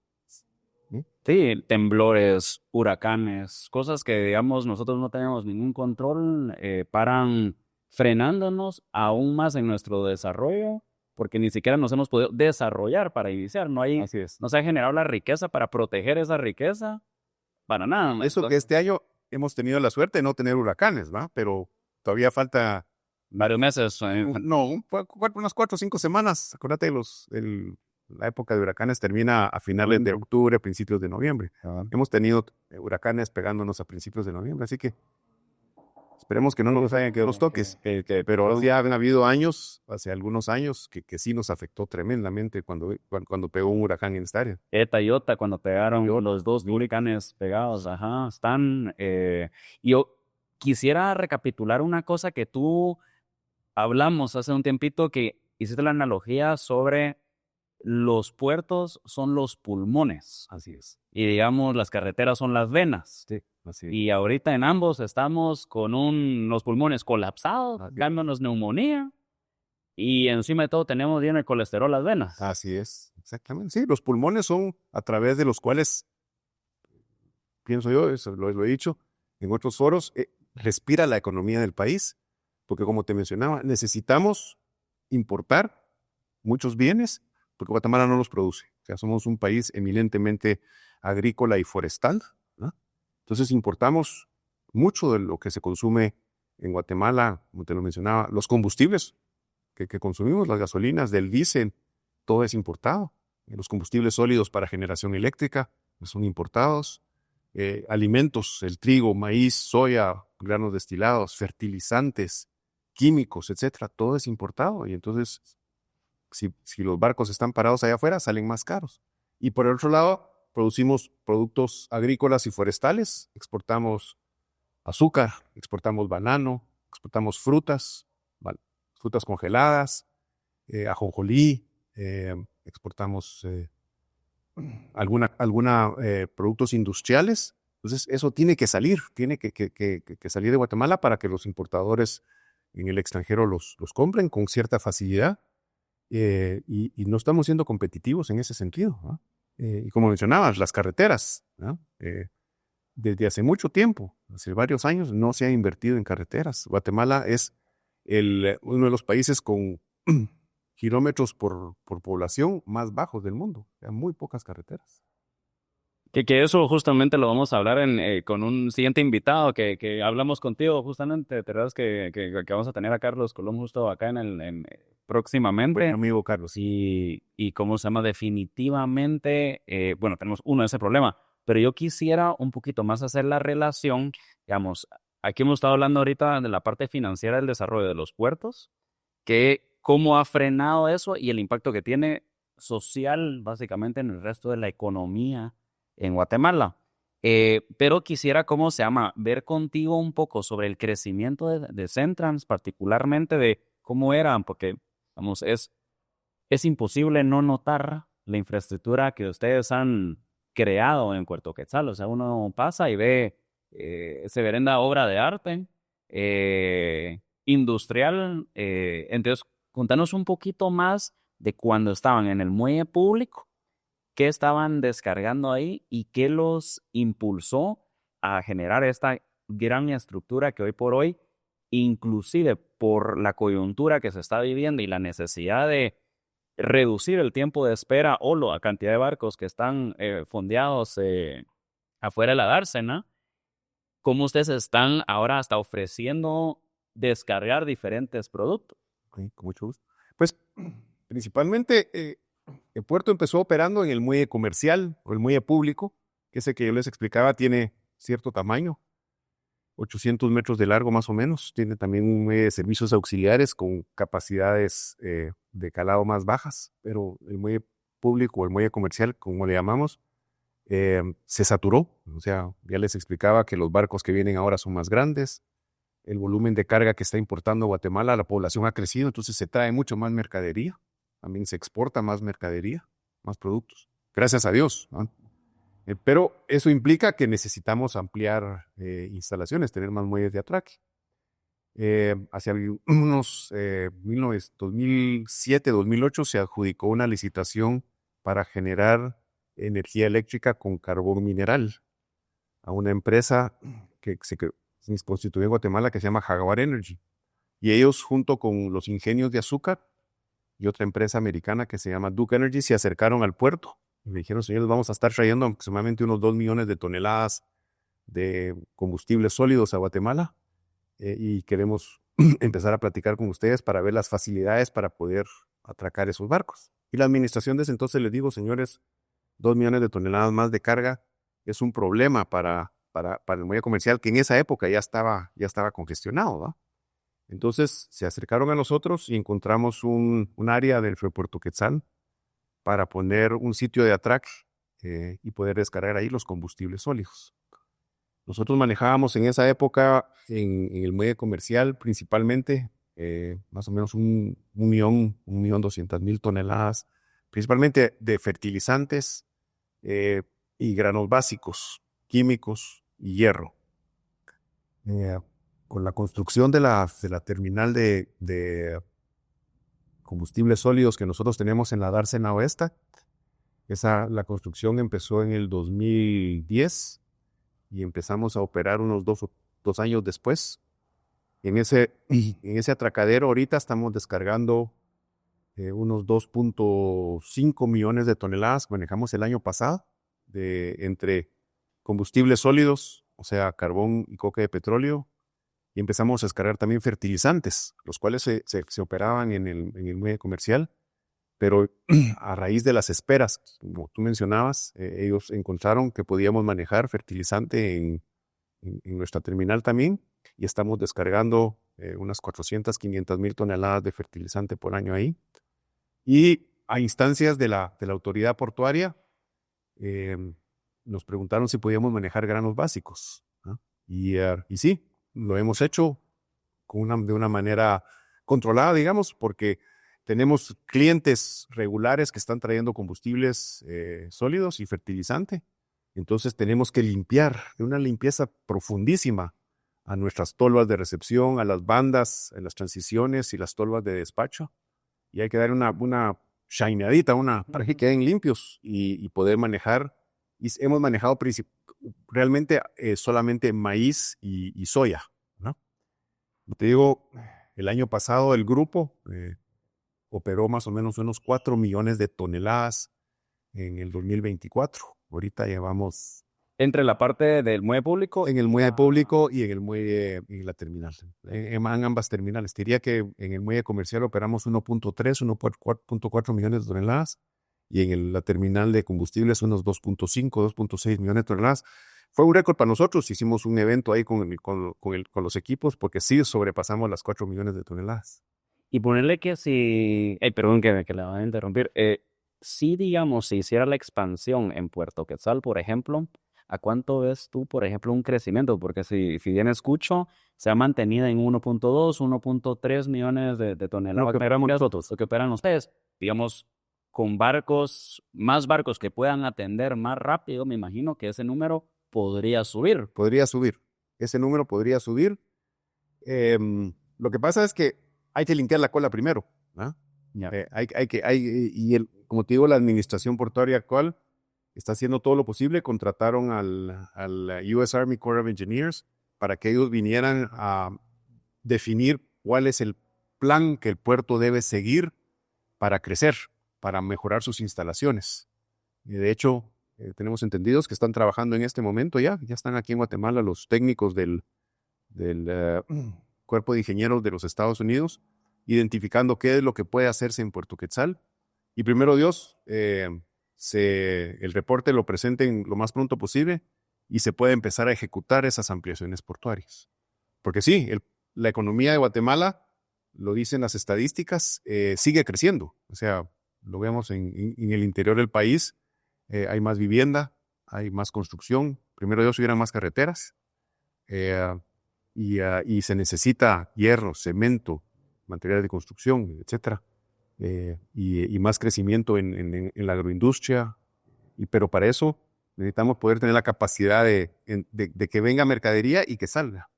S1: Sí, temblores, huracanes, cosas que, digamos, nosotros no tenemos ningún control, paran frenándonos aún más en nuestro desarrollo, porque ni siquiera nos hemos podido desarrollar para iniciar.
S3: Así es.
S1: No se ha generado la riqueza para proteger esa riqueza, para nada.
S3: Eso que este año hemos tenido la suerte de no tener huracanes, ¿va? Pero todavía falta
S1: Varios meses.
S3: unas 4 o 5 semanas. Acuérdate, la época de huracanes termina a finales de octubre, principios de noviembre. Hemos tenido huracanes pegándonos a principios de noviembre, así que esperemos que no nos hayan quedado los toques. Pero ya han habido años, hace algunos años, que sí nos afectó tremendamente cuando pegó un huracán en esta área.
S1: Eta y Iota, cuando pegaron los 2 huracanes pegados, están. Y yo quisiera recapitular una cosa que tú hablamos hace un tiempito, que hiciste la analogía sobre los puertos son los pulmones.
S3: Así es.
S1: Y digamos, las carreteras son las venas.
S3: Sí, así es.
S1: Y ahorita en ambos estamos con los pulmones colapsados, dándonos neumonía. Y encima de todo tenemos bien el colesterol las venas.
S3: Así es, exactamente. Sí, los pulmones son a través de los cuales pienso yo, eso lo he dicho en otros foros, respira la economía del país, porque como te mencionaba, necesitamos importar muchos bienes, porque Guatemala no los produce. O sea, somos un país eminentemente agrícola y forestal, ¿no? Entonces importamos mucho de lo que se consume en Guatemala, como te lo mencionaba, los combustibles que consumimos, las gasolinas, del diésel, todo es importado. Los combustibles sólidos para generación eléctrica son importados. Alimentos, el trigo, maíz, soya, granos destilados, fertilizantes, químicos, etcétera, todo es importado. Y entonces, si los barcos están parados allá afuera, salen más caros. Y por el otro lado, producimos productos agrícolas y forestales, exportamos azúcar, exportamos banano, exportamos frutas, frutas congeladas, ajonjolí, exportamos alguna productos industriales. Entonces, eso tiene que salir, tiene que salir de Guatemala para que los importadores en el extranjero los compren con cierta facilidad. Y no estamos siendo competitivos en ese sentido, ¿no? Y como mencionabas, las carreteras, ¿no? Desde hace mucho tiempo, hace varios años, no se ha invertido en carreteras. Guatemala es uno de los países con kilómetros por población más bajos del mundo. O sea, muy pocas carreteras.
S1: Que eso justamente lo vamos a hablar con un siguiente invitado que hablamos contigo justamente. Te acuerdas que vamos a tener a Carlos Colón justo acá próximamente.
S3: Buen amigo Carlos.
S1: Y cómo se llama, definitivamente, bueno, tenemos ese problema, pero yo quisiera un poquito más hacer la relación, digamos, aquí hemos estado hablando ahorita de la parte financiera del desarrollo de los puertos, que cómo ha frenado eso y el impacto que tiene social, básicamente, en el resto de la economía en Guatemala. Pero quisiera, ¿cómo se llama?, ver contigo un poco sobre el crecimiento de Centrans, particularmente de cómo eran, porque, vamos, es imposible no notar la infraestructura que ustedes han creado en Puerto Quetzal. O sea, uno pasa y ve severenda obra de arte, industrial. Entonces, contanos un poquito más de cuando estaban en el muelle público, qué estaban descargando ahí y qué los impulsó a generar esta gran estructura que hoy por hoy, inclusive por la coyuntura que se está viviendo y la necesidad de reducir el tiempo de espera o la cantidad de barcos que están fondeados afuera de la dársena, cómo ustedes están ahora hasta ofreciendo descargar diferentes productos.
S3: Okay, con mucho gusto. Pues, principalmente, el puerto empezó operando en el muelle comercial o el muelle público, que ese que yo les explicaba tiene cierto tamaño, 800 metros de largo más o menos. Tiene también un muelle de servicios auxiliares con capacidades de calado más bajas, pero el muelle público o el muelle comercial, como le llamamos, se saturó. O sea, ya les explicaba que los barcos que vienen ahora son más grandes, el volumen de carga que está importando Guatemala, la población ha crecido, entonces se trae mucho más mercadería, también se exporta más mercadería, más productos. Gracias a Dios, ¿no? Pero eso implica que necesitamos ampliar instalaciones, tener más muelles de atraque. Hacia unos 2007, 2008 se adjudicó una licitación para generar energía eléctrica con carbón mineral a una empresa que se constituyó en Guatemala que se llama Jaguar Energy. Y ellos, junto con los ingenios de azúcar y otra empresa americana que se llama Duke Energy, se acercaron al puerto y me dijeron: señores, vamos a estar trayendo aproximadamente unos 2 millones de toneladas de combustibles sólidos a Guatemala y queremos empezar a platicar con ustedes para ver las facilidades para poder atracar esos barcos. Y la administración desde entonces les digo: señores, 2 millones de toneladas más de carga es un problema para el muelle comercial, que en esa época ya estaba congestionado, ¿va? Entonces se acercaron a nosotros y encontramos un área del Puerto Quetzal para poner un sitio de atraque y poder descargar ahí los combustibles sólidos. Nosotros manejábamos en esa época en el muelle comercial principalmente más o menos 1.200.000 toneladas, principalmente de fertilizantes y granos básicos, químicos y hierro. Con la construcción de la terminal de combustibles sólidos que nosotros tenemos en la dársena oeste, la construcción empezó en el 2010 y empezamos a operar unos 2 años después. En ese atracadero ahorita estamos descargando unos 2.5 millones de toneladas que manejamos el año pasado, entre combustibles sólidos, o sea, carbón y coque de petróleo, y empezamos a descargar también fertilizantes, los cuales se operaban en el muelle comercial, pero a raíz de las esperas, como tú mencionabas, ellos encontraron que podíamos manejar fertilizante en nuestra terminal también, y estamos descargando unas 400, 500 mil toneladas de fertilizante por año ahí. Y a instancias de la autoridad portuaria, nos preguntaron si podíamos manejar granos básicos, ¿no? Y sí, lo hemos hecho de una manera controlada, digamos, porque tenemos clientes regulares que están trayendo combustibles sólidos y fertilizante. Entonces tenemos que limpiar, de una limpieza profundísima, a nuestras tolvas de recepción, a las bandas, en las transiciones y las tolvas de despacho. Y hay que dar una shineadita, para que queden limpios y poder manejar. Y hemos manejado realmente solamente maíz y soya, ¿no? Te digo, el año pasado el grupo operó más o menos unos 4 millones de toneladas en el 2024. Ahorita llevamos
S1: Entre la parte del muelle público
S3: en el muelle público y en el muelle, en la terminal, en ambas terminales. Diría que en el muelle comercial operamos 1.3, 1.4 millones de toneladas, y en la terminal de combustibles unos 2.5, 2.6 millones de toneladas. Fue un récord para nosotros. Hicimos un evento ahí con los equipos, porque sí sobrepasamos las 4 millones de toneladas.
S1: y ponerle que si, perdón que la van a interrumpir, si digamos se hiciera la expansión en Puerto Quetzal, por ejemplo, ¿a cuánto ves tú, por ejemplo, un crecimiento? Porque si bien escucho, se ha mantenido en 1.2, 1.3 millones de toneladas
S3: Lo que operamos
S1: nosotros, lo que operan ustedes, digamos, con más barcos que puedan atender más rápido, me imagino que ese número podría subir.
S3: Podría subir. Ese número podría subir. Lo que pasa es que hay que limpiar la cola primero, ¿no?
S1: Ya.
S3: Como te digo, la administración portuaria actual está haciendo todo lo posible. Contrataron al US Army Corps of Engineers para que ellos vinieran a definir cuál es el plan que el puerto debe seguir para crecer, para mejorar sus instalaciones. Y de hecho, tenemos entendidos que están trabajando en este momento ya están aquí en Guatemala los técnicos del Cuerpo de Ingenieros de los Estados Unidos, identificando qué es lo que puede hacerse en Puerto Quetzal. Y primero Dios, el reporte lo presenten lo más pronto posible y se puede empezar a ejecutar esas ampliaciones portuarias. Porque sí, la economía de Guatemala, lo dicen las estadísticas, sigue creciendo. O sea, lo vemos en el interior del país, hay más vivienda, hay más construcción. Primero Dios, hubieran más carreteras, y se necesita hierro, cemento, materiales de construcción, etcétera. Y más crecimiento en la agroindustria. Pero para eso necesitamos poder tener la capacidad de que venga mercadería y que salga.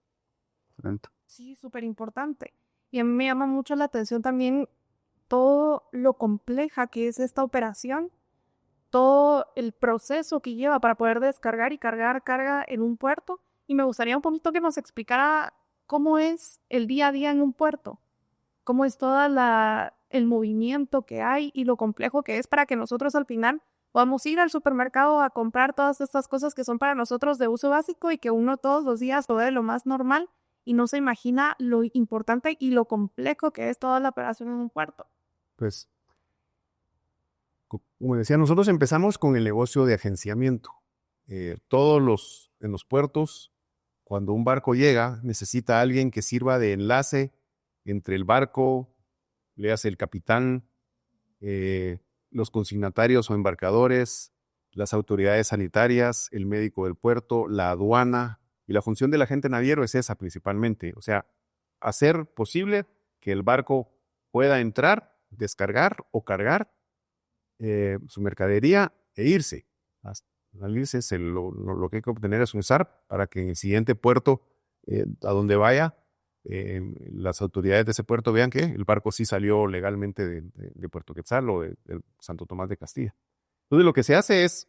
S2: Sí, súper importante. Y a mí me llama mucho la atención también todo lo compleja que es esta operación, todo el proceso que lleva para poder descargar y cargar carga en un puerto. Y me gustaría un poquito que nos explicara cómo es el día a día en un puerto, cómo es todo el movimiento que hay y lo complejo que es para que nosotros al final podamos ir al supermercado a comprar todas estas cosas que son para nosotros de uso básico y que uno todos los días lo ve lo más normal y no se imagina lo importante y lo complejo que es toda la operación en un puerto.
S3: Pues, como decía, nosotros empezamos con el negocio de agenciamiento. En los puertos, cuando un barco llega, necesita a alguien que sirva de enlace entre el barco, le hace el capitán, los consignatarios o embarcadores, las autoridades sanitarias, el médico del puerto, la aduana. Y la función del agente naviero es esa principalmente. O sea, hacer posible que el barco pueda entrar, descargar o cargar su mercadería e irse. Al irse, lo que hay que obtener es un SARP para que en el siguiente puerto, a donde vaya, las autoridades de ese puerto vean que el barco sí salió legalmente de Puerto Quetzal o de Santo Tomás de Castilla. Entonces lo que se hace es,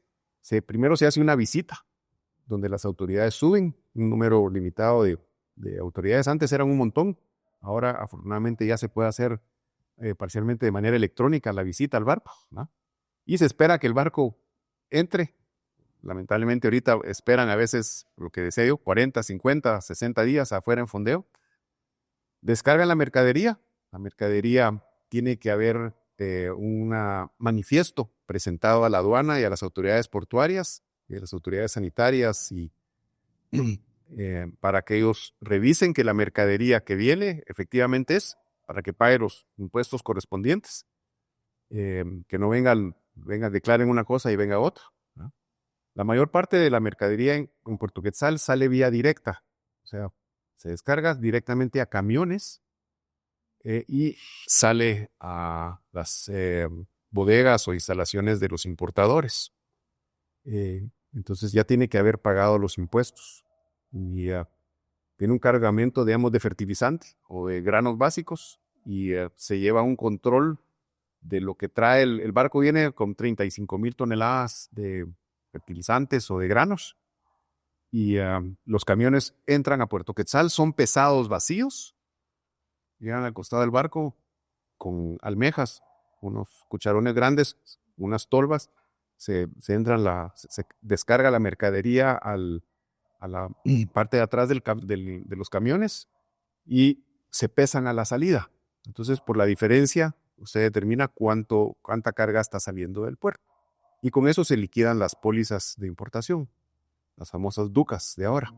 S3: primero se hace una visita donde las autoridades suben, un número limitado de autoridades. Antes eran un montón, ahora afortunadamente ya se puede hacer parcialmente de manera electrónica la visita al barco, ¿no? Y se espera que el barco entre. Lamentablemente ahorita esperan a veces, lo que decía yo, 40, 50, 60 días afuera en fondeo. Descargan la mercadería tiene que haber un manifiesto presentado a la aduana y a las autoridades portuarias y a las autoridades sanitarias y para que ellos revisen que la mercadería que viene efectivamente es, para que pague los impuestos correspondientes, que no vengan, declaren una cosa y venga otra, ¿no? La mayor parte de la mercadería en Puerto Quetzal sale vía directa, o sea, se descarga directamente a camiones y sale a las bodegas o instalaciones de los importadores. Entonces ya tiene que haber pagado los impuestos y tiene un cargamento, digamos, de fertilizante o de granos básicos y se lleva un control de lo que trae. El barco viene con 35,000 toneladas de fertilizantes o de granos y los camiones entran a Puerto Quetzal, son pesados vacíos, llegan al costado del barco con almejas, unos cucharones grandes, unas tolvas, se descarga la mercadería a la parte de atrás de los camiones y se pesan a la salida. Entonces, por la diferencia, usted determina cuánta carga está saliendo del puerto. Y con eso se liquidan las pólizas de importación, las famosas ducas de ahora,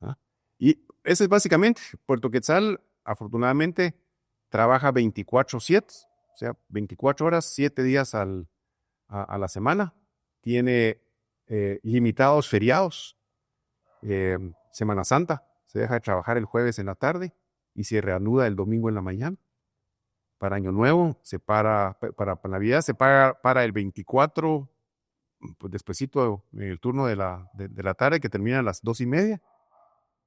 S3: ¿ah? Y ese es básicamente, Puerto Quetzal, afortunadamente, trabaja 24/7, o sea, 24 horas, 7 días a la semana. Tiene limitados feriados. Semana Santa, se deja de trabajar el jueves en la tarde y se reanuda el domingo en la mañana. Para Año Nuevo, para Navidad se para el 24, pues despuesito el turno de la tarde, que termina a las 2:30,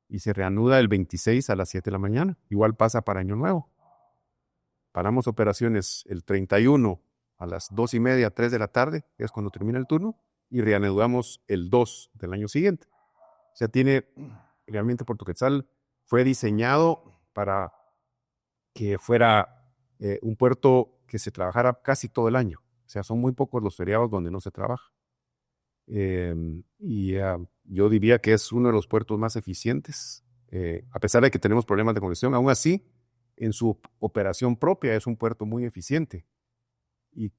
S3: y se reanuda el 26 a las 7 de la mañana. Igual pasa para Año Nuevo. Paramos operaciones el 31 a las 2:30, 3 de la tarde, que es cuando termina el turno, y reanudamos el 2 del año siguiente. O sea, realmente Puerto Quetzal fue diseñado para que fuera un puerto que se trabajara casi todo el año. O sea, son muy pocos los feriados donde no se trabaja. Yo diría que es uno de los puertos más eficientes, a pesar de que tenemos problemas de congestión. Aún así, en su operación propia es un puerto muy eficiente. Y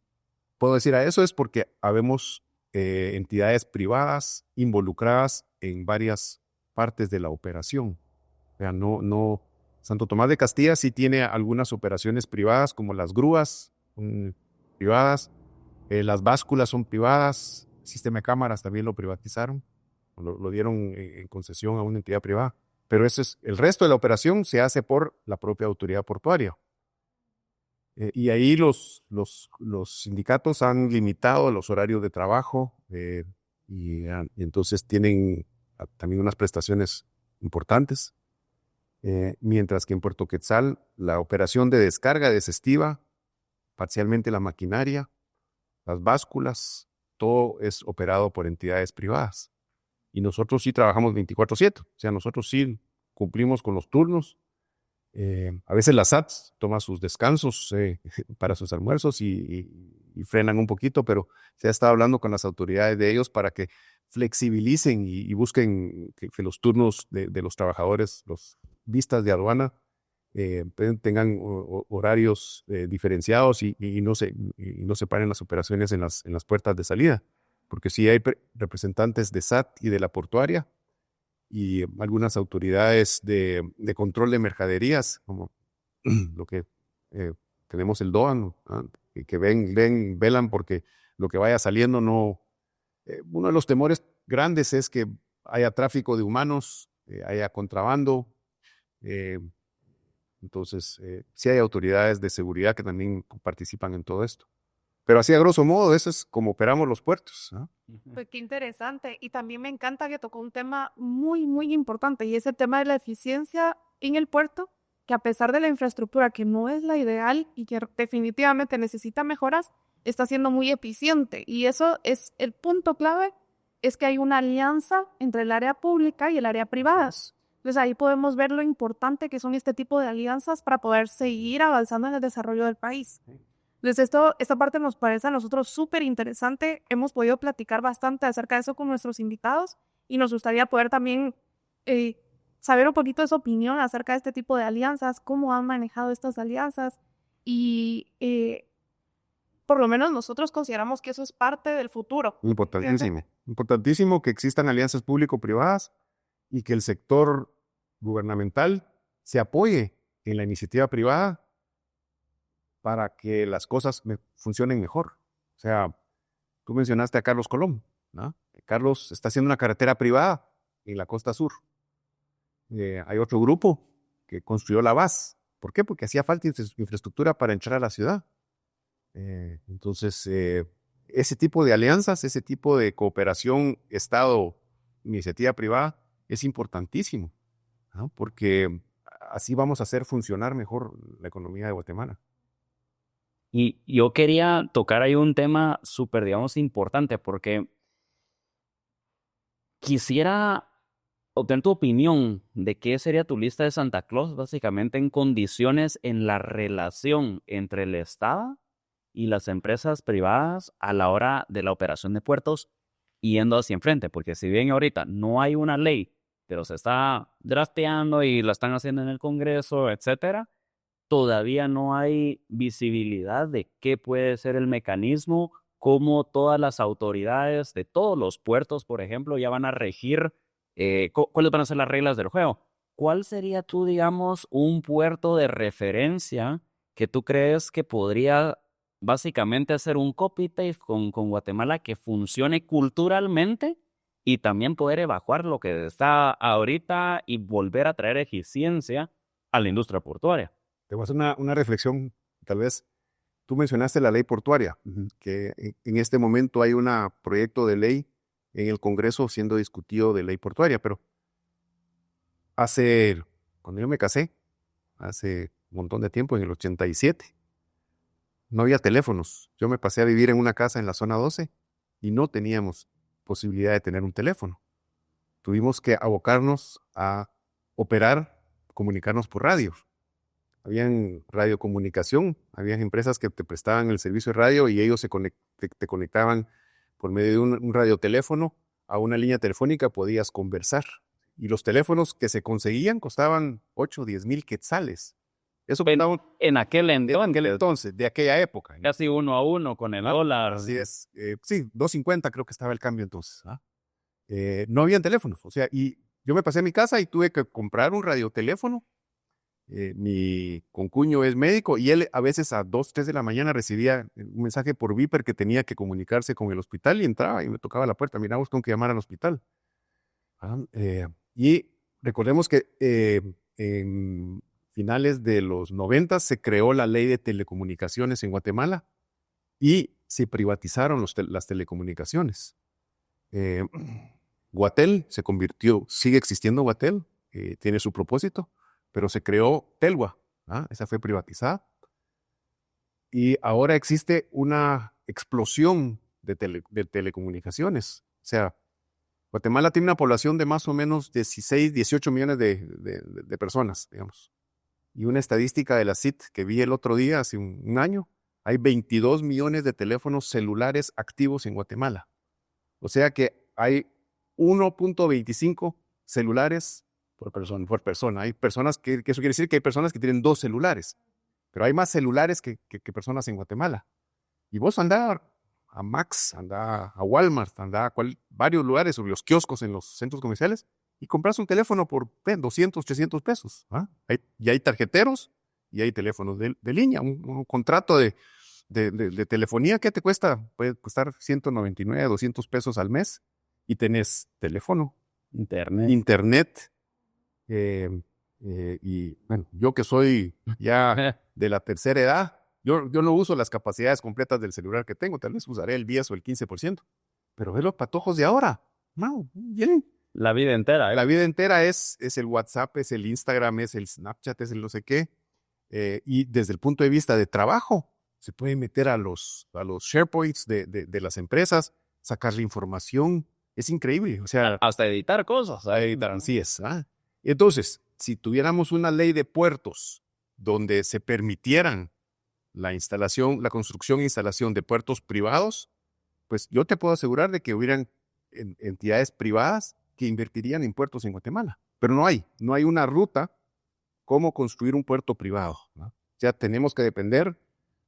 S3: puedo decir a eso es porque habemos entidades privadas involucradas en varias partes de la operación. O sea, Santo Tomás de Castilla sí tiene algunas operaciones privadas, como las grúas privadas, las básculas son privadas, el sistema de cámaras también lo privatizaron, lo dieron en concesión a una entidad privada. Pero el resto de la operación se hace por la propia autoridad portuaria. Y ahí los sindicatos han limitado los horarios de trabajo y entonces tienen también unas prestaciones importantes. Mientras que en Puerto Quetzal la operación de descarga desestiva, parcialmente la maquinaria, las básculas, todo es operado por entidades privadas. Y nosotros sí trabajamos 24/7, o sea, nosotros sí cumplimos con los turnos. A veces la SAT toma sus descansos para sus almuerzos y frenan un poquito, pero se ha estado hablando con las autoridades de ellos para que flexibilicen y busquen que los turnos de los trabajadores, los vistas de aduana, tengan horarios diferenciados y no se paren las operaciones en las puertas de salida, porque sí hay representantes de SAT y de la portuaria y algunas autoridades de control de mercaderías, como lo que tenemos el DOAN, que velan porque lo que vaya saliendo no... uno de los temores grandes es que haya tráfico de humanos, haya contrabando. Entonces, sí hay autoridades de seguridad que también participan en todo esto. Pero así a grosso modo, eso es como operamos los puertos, ¿no?
S2: Pues qué interesante. Y también me encanta que tocó un tema muy, muy importante, y es el tema de la eficiencia en el puerto, que a pesar de la infraestructura que no es la ideal y que definitivamente necesita mejoras, está siendo muy eficiente. Y eso es el punto clave, es que hay una alianza entre el área pública y el área privada. Entonces ahí podemos ver lo importante que son este tipo de alianzas para poder seguir avanzando en el desarrollo del país. Entonces esta parte nos parece a nosotros súper interesante. Hemos podido platicar bastante acerca de eso con nuestros invitados y nos gustaría poder también saber un poquito de su opinión acerca de este tipo de alianzas, cómo han manejado estas alianzas y por lo menos nosotros consideramos que eso es parte del futuro.
S3: Importantísimo. Importantísimo que existan alianzas público-privadas y que el sector gubernamental se apoye en la iniciativa privada para que las cosas funcionen mejor. O sea, tú mencionaste a Carlos Colón, ¿no? Carlos está haciendo una carretera privada en la costa sur. Hay otro grupo que construyó la VAS. ¿Por qué? Porque hacía falta infraestructura para entrar a la ciudad. Entonces, ese tipo de alianzas, ese tipo de cooperación Estado-iniciativa privada es importantísimo, ¿no? Porque así vamos a hacer funcionar mejor la economía de Guatemala.
S1: Y yo quería tocar ahí un tema súper, digamos, importante, porque quisiera obtener tu opinión de qué sería tu lista de Santa Claus, básicamente en condiciones en la relación entre el Estado y las empresas privadas a la hora de la operación de puertos yendo hacia enfrente, porque si bien ahorita no hay una ley, pero se está drafteando y la están haciendo en el Congreso, etcétera, todavía no hay visibilidad de qué puede ser el mecanismo, cómo todas las autoridades de todos los puertos, por ejemplo, ya van a regir cuáles van a ser las reglas del juego. ¿Cuál sería tú, digamos, un puerto de referencia que tú crees que podría básicamente hacer un copy-paste con Guatemala que funcione culturalmente y también poder evacuar lo que está ahorita y volver a traer eficiencia a la industria portuaria?
S3: Te voy a hacer una reflexión, tal vez. Tú mencionaste la ley portuaria, que en este momento hay un proyecto de ley en el Congreso siendo discutido de ley portuaria, pero cuando yo me casé, hace un montón de tiempo, en el 87, no había teléfonos. Yo me pasé a vivir en una casa en la zona 12 y no teníamos posibilidad de tener un teléfono. Tuvimos que abocarnos a comunicarnos por radio. Habían radiocomunicación, habían empresas que te prestaban el servicio de radio y ellos te conectaban por medio de un radioteléfono a una línea telefónica, podías conversar. Y los teléfonos que se conseguían costaban 8 o 10 mil quetzales. Eso
S1: En aquel
S3: entonces, de aquella época, ¿no?
S1: Casi 1 a 1 con el dólar.
S3: Así es. Sí, 2.50 creo que estaba el cambio entonces. No habían teléfonos. O sea, y yo me pasé a mi casa y tuve que comprar un radioteléfono. Mi concuño es médico y él a veces a 2, 3 de la mañana recibía un mensaje por Viper que tenía que comunicarse con el hospital y entraba y me tocaba la puerta. Mira, vos tengo que llamar al hospital. Y recordemos que en finales de los 90 se creó la ley de telecomunicaciones en Guatemala y se privatizaron las telecomunicaciones. Guatel sigue existiendo Guatel, tiene su propósito, pero se creó Telgua, esa fue privatizada. Y ahora existe una explosión de telecomunicaciones. O sea, Guatemala tiene una población de más o menos 16, 18 millones de personas, digamos. Y una estadística de la CIT que vi el otro día, hace un año, hay 22 millones de teléfonos celulares activos en Guatemala. O sea que hay 1.25 celulares por persona. Hay personas que eso quiere decir que hay personas que tienen 2 celulares, pero hay más celulares que personas en Guatemala. Y vos andá a Max, andá a Walmart, andá a varios lugares, o los kioscos en los centros comerciales, y compras un teléfono por 200, 300 pesos. Y hay tarjeteros y hay teléfonos de línea. Un contrato de telefonía que te cuesta, puede costar 199, 200 pesos al mes, y tenés teléfono, internet. Y bueno, yo que soy ya de la tercera edad, yo no uso las capacidades completas del celular que tengo, tal vez usaré el 10 o el 15%, pero ve los patojos de ahora, no, vienen.
S1: La vida entera.
S3: La vida entera es el WhatsApp, es el Instagram, es el Snapchat, es el no sé qué, y desde el punto de vista de trabajo, se puede meter a los SharePoints de las empresas, sacarle información, Es increíble, o sea,
S1: Hasta editar cosas.
S3: así es. Entonces, si tuviéramos una ley de puertos donde se permitieran la instalación, la construcción e instalación de puertos privados, pues yo te puedo asegurar de que hubieran entidades privadas que invertirían en puertos en Guatemala. Pero no hay una ruta cómo construir un puerto privado, ¿no? O sea, tenemos que depender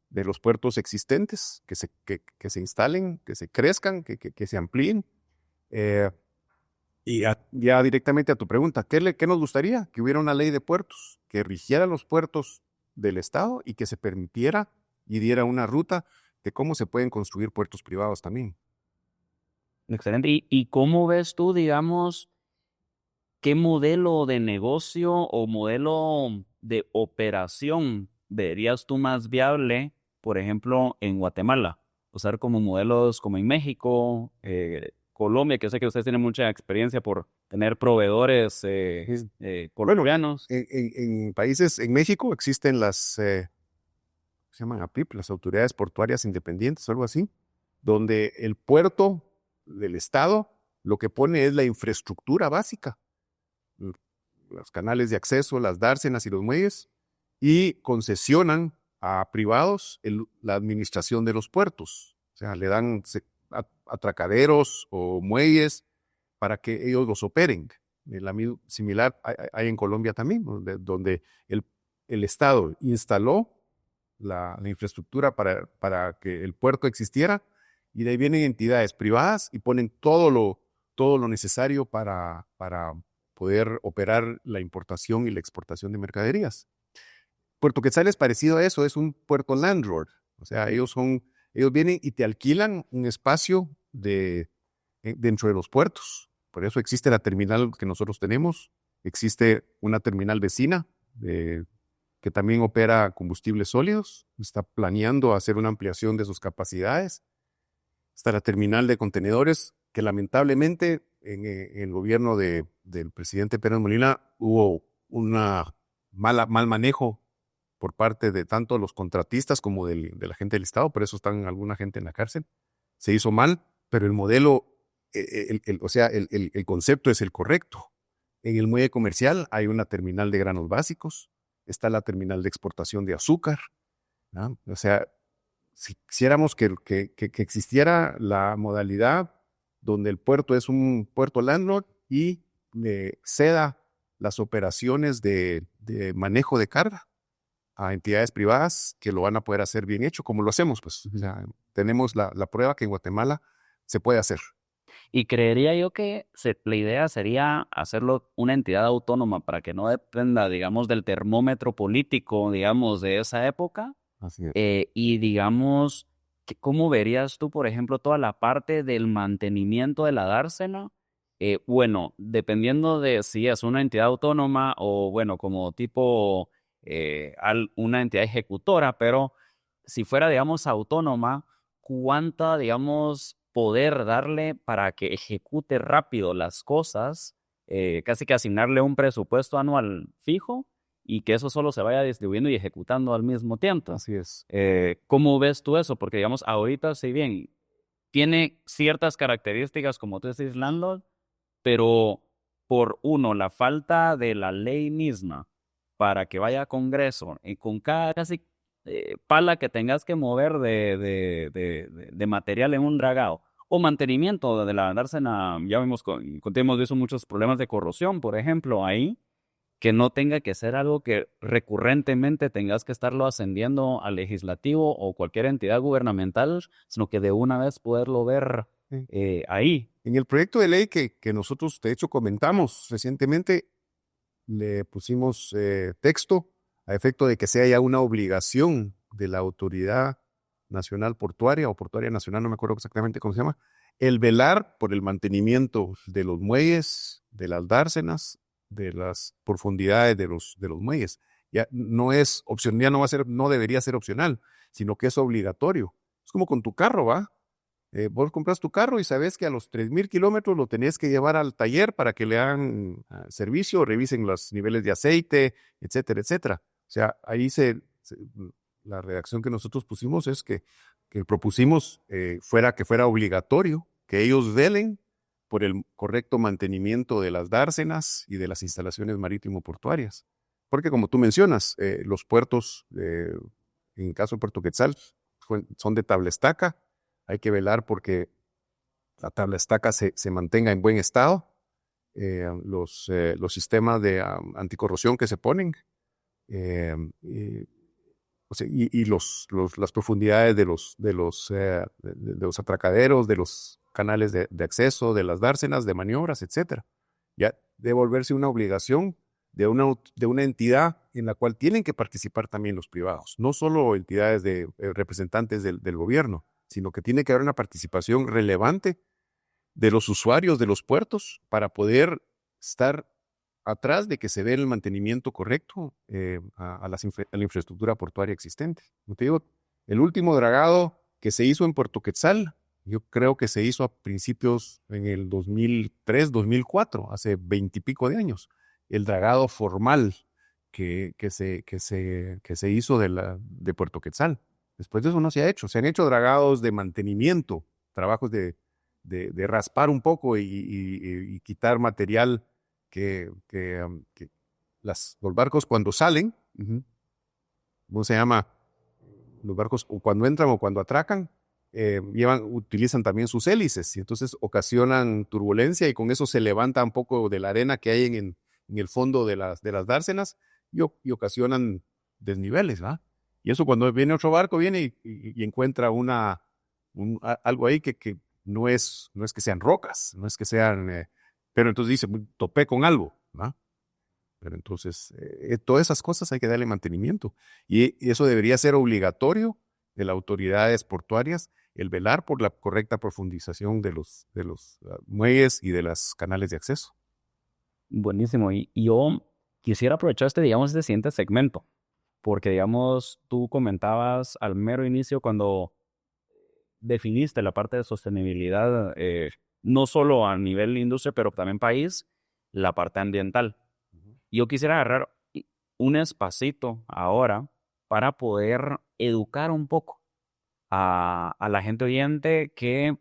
S3: de los puertos existentes, que se instalen, que se crezcan, que se amplíen. Y ya directamente a tu pregunta, ¿qué nos gustaría? Que hubiera una ley de puertos que rigiera los puertos del Estado y que se permitiera y diera una ruta de cómo se pueden construir puertos privados también.
S1: Excelente. ¿Y cómo ves tú, digamos, qué modelo de negocio o modelo de operación verías tú más viable, por ejemplo, en Guatemala? Usar como modelos como en México, Colombia, que yo sé que ustedes tienen mucha experiencia por tener proveedores colombianos.
S3: En países, en México existen se llaman APIP, las Autoridades Portuarias Independientes o algo así, donde el puerto del Estado lo que pone es la infraestructura básica, los canales de acceso, las dársenas y los muelles, y concesionan a privados la administración de los puertos. O sea, le dan atracaderos o muelles para que ellos los operen. Similar hay en Colombia también, donde el Estado instaló la infraestructura para que el puerto existiera, y de ahí vienen entidades privadas y ponen todo lo necesario para poder operar la importación y la exportación de mercaderías. Puerto Quetzal es parecido a eso, es un puerto landlord. O sea, ellos vienen y te alquilan un espacio dentro de los puertos. Por eso existe la terminal que nosotros tenemos, existe una terminal vecina que también opera combustibles sólidos, está planeando hacer una ampliación de sus capacidades. Está la terminal de contenedores, que lamentablemente en el gobierno del presidente Pérez Molina hubo mal manejo por parte de tanto los contratistas como de la gente del Estado, por eso están alguna gente en la cárcel. Se hizo mal, pero el modelo, el concepto es el correcto. En el muelle comercial hay una terminal de granos básicos, está la terminal de exportación de azúcar, ¿no? O sea, si quisiéramos que existiera la modalidad donde el puerto es un puerto landlord y ceda las operaciones de manejo de carga a entidades privadas que lo van a poder hacer bien hecho, como lo hacemos, pues. O sea, tenemos la prueba que en Guatemala se puede hacer.
S1: Y creería yo que la idea sería hacerlo una entidad autónoma para que no dependa, digamos, del termómetro político, digamos, de esa época.
S3: Así es.
S1: Y digamos, ¿cómo verías tú, por ejemplo, toda la parte del mantenimiento de la dársena? Bueno, dependiendo de si es una entidad autónoma o, bueno, como tipo una entidad ejecutora, pero si fuera, digamos, autónoma, ¿cuánta, digamos, poder darle para que ejecute rápido las cosas? Casi que asignarle un presupuesto anual fijo y que eso solo se vaya distribuyendo y ejecutando al mismo tiempo.
S3: Así es.
S1: ¿Cómo ves tú eso? Porque, digamos, ahorita, si bien tiene ciertas características, como tú decís, landlord, pero por uno, la falta de la ley misma para que vaya a Congreso y con cada casi pala que tengas que mover de material en un dragado o mantenimiento de la dársena, ya vimos, hemos visto muchos problemas de corrosión, por ejemplo, ahí, que no tenga que ser algo que recurrentemente tengas que estarlo ascendiendo al legislativo o cualquier entidad gubernamental, sino que de una vez poderlo ver ahí.
S3: En el proyecto de ley que nosotros, de hecho, comentamos recientemente, le pusimos texto a efecto de que sea ya una obligación de la Autoridad Nacional Portuaria o Portuaria Nacional, no me acuerdo exactamente cómo se llama, el velar por el mantenimiento de los muelles, de las dársenas, de las profundidades de los muelles. Ya no es opcional, ya no debería ser opcional, sino que es obligatorio. Es como con tu carro, ¿va? Vos compras tu carro y sabes que a los 3,000 kilómetros lo tenés que llevar al taller para que le hagan servicio, revisen los niveles de aceite, etcétera, etcétera. O sea, ahí la redacción que nosotros pusimos es que propusimos que fuera obligatorio que ellos velen por el correcto mantenimiento de las dársenas y de las instalaciones marítimo-portuarias. Porque como tú mencionas, los puertos, en el caso de Puerto Quetzal, son de tabla estaca. Hay que velar porque la tabla estaca se mantenga en buen estado. Los sistemas de anticorrosión que se ponen, o sea, y las profundidades de los atracaderos, de los canales de acceso, de las dársenas, de maniobras, etcétera. Ya debe volverse una obligación de una entidad en la cual tienen que participar también los privados, no solo entidades de representantes del gobierno, sino que tiene que haber una participación relevante de los usuarios de los puertos para poder estar atrás de que se dé el mantenimiento correcto a la infraestructura portuaria existente. Como te digo, el último dragado que se hizo en Puerto Quetzal, yo creo que se hizo a principios en el 2003, 2004, hace 20 y pico de años. El dragado formal que se hizo de Puerto Quetzal. Después de eso no se ha hecho. Se han hecho dragados de mantenimiento, trabajos de raspar un poco y quitar material que los barcos cuando salen, ¿cómo se llama? Los barcos cuando entran o cuando atracan, utilizan también sus hélices y entonces ocasionan turbulencia y con eso se levanta un poco de la arena que hay en el fondo de las dársenas y ocasionan desniveles, ¿verdad? Y eso cuando viene otro barco, viene y encuentra algo ahí que no es que sean rocas, no es que sean, pero entonces dice, topé con algo, ¿verdad? Pero entonces, todas esas cosas hay que darle mantenimiento. Y eso debería ser obligatorio de las autoridades portuarias, el velar por la correcta profundización de los muelles y de los canales de acceso.
S1: Buenísimo. Y yo quisiera aprovechar este siguiente segmento, porque, digamos, tú comentabas al mero inicio cuando definiste la parte de sostenibilidad, no solo a nivel industria, pero también país, la parte ambiental. Yo quisiera agarrar un espacito ahora para poder educar un poco a la gente oyente, que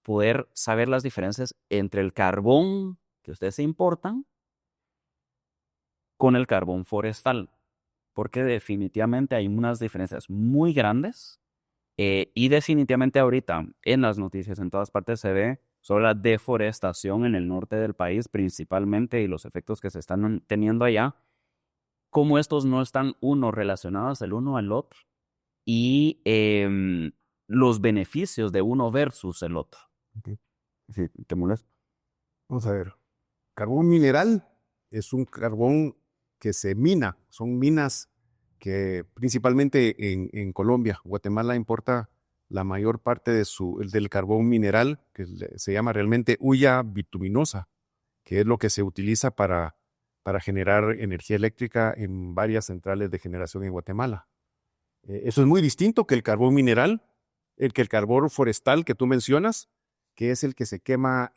S1: poder saber las diferencias entre el carbón que ustedes importan con el carbón forestal, porque definitivamente hay unas diferencias muy grandes y definitivamente ahorita en las noticias en todas partes se ve sobre la deforestación en el norte del país principalmente y los efectos que se están teniendo allá, cómo estos no están relacionados el uno al otro y los beneficios de uno versus el otro.
S3: Okay. Sí, ¿te molesta? Vamos a ver. Carbón mineral es un carbón que se mina, son minas que principalmente en Colombia, Guatemala importa la mayor parte del carbón mineral, que se llama realmente hulla bituminosa, que es lo que se utiliza para generar energía eléctrica en varias centrales de generación en Guatemala. Eso es muy distinto que el carbón mineral, que el carbón forestal que tú mencionas, que es el que se quema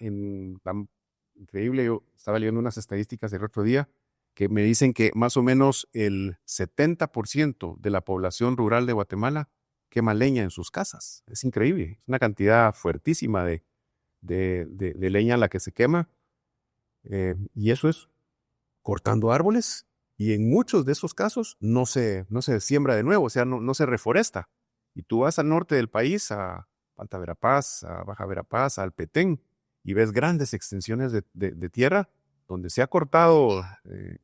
S3: increíble. Yo estaba leyendo unas estadísticas el otro día que me dicen que más o menos el 70% de la población rural de Guatemala quema leña en sus casas. Es increíble, es una cantidad fuertísima de leña la que se quema. Y eso es cortando árboles y en muchos de esos casos no se siembra de nuevo, o sea, no se reforesta. Y tú vas al norte del país, a Alta Verapaz, a Baja Verapaz, a Alpetén, y ves grandes extensiones de tierra donde se ha cortado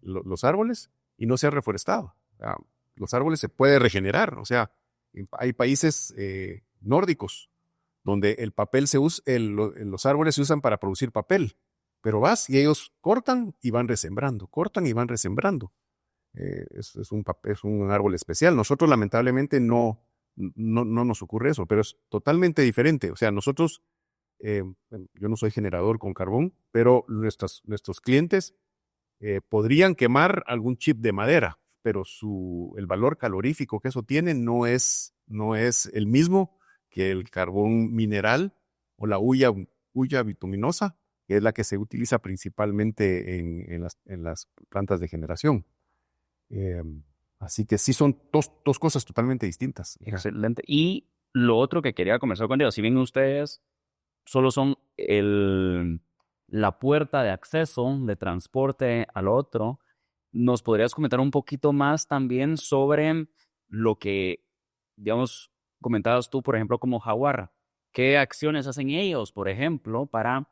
S3: los árboles y no se ha reforestado. O sea, los árboles se pueden regenerar, o sea, hay países nórdicos donde el papel los árboles se usan para producir papel, pero vas y ellos cortan y van resembrando, cortan y van resembrando. Es un árbol especial. Nosotros lamentablemente no nos ocurre eso, pero es totalmente diferente. O sea, nosotros, yo no soy generador con carbón, pero nuestros clientes podrían quemar algún chip de madera, pero el valor calorífico que eso tiene no es el mismo que el carbón mineral o la hulla bituminosa, que es la que se utiliza principalmente en las plantas de generación. Así que sí son dos cosas totalmente distintas.
S1: Excelente. Y lo otro que quería conversar contigo, si bien ustedes solo son la puerta de acceso, de transporte al otro. ¿Nos podrías comentar un poquito más también sobre lo que, digamos, comentabas tú, por ejemplo, como Jaguar? ¿Qué acciones hacen ellos, por ejemplo, para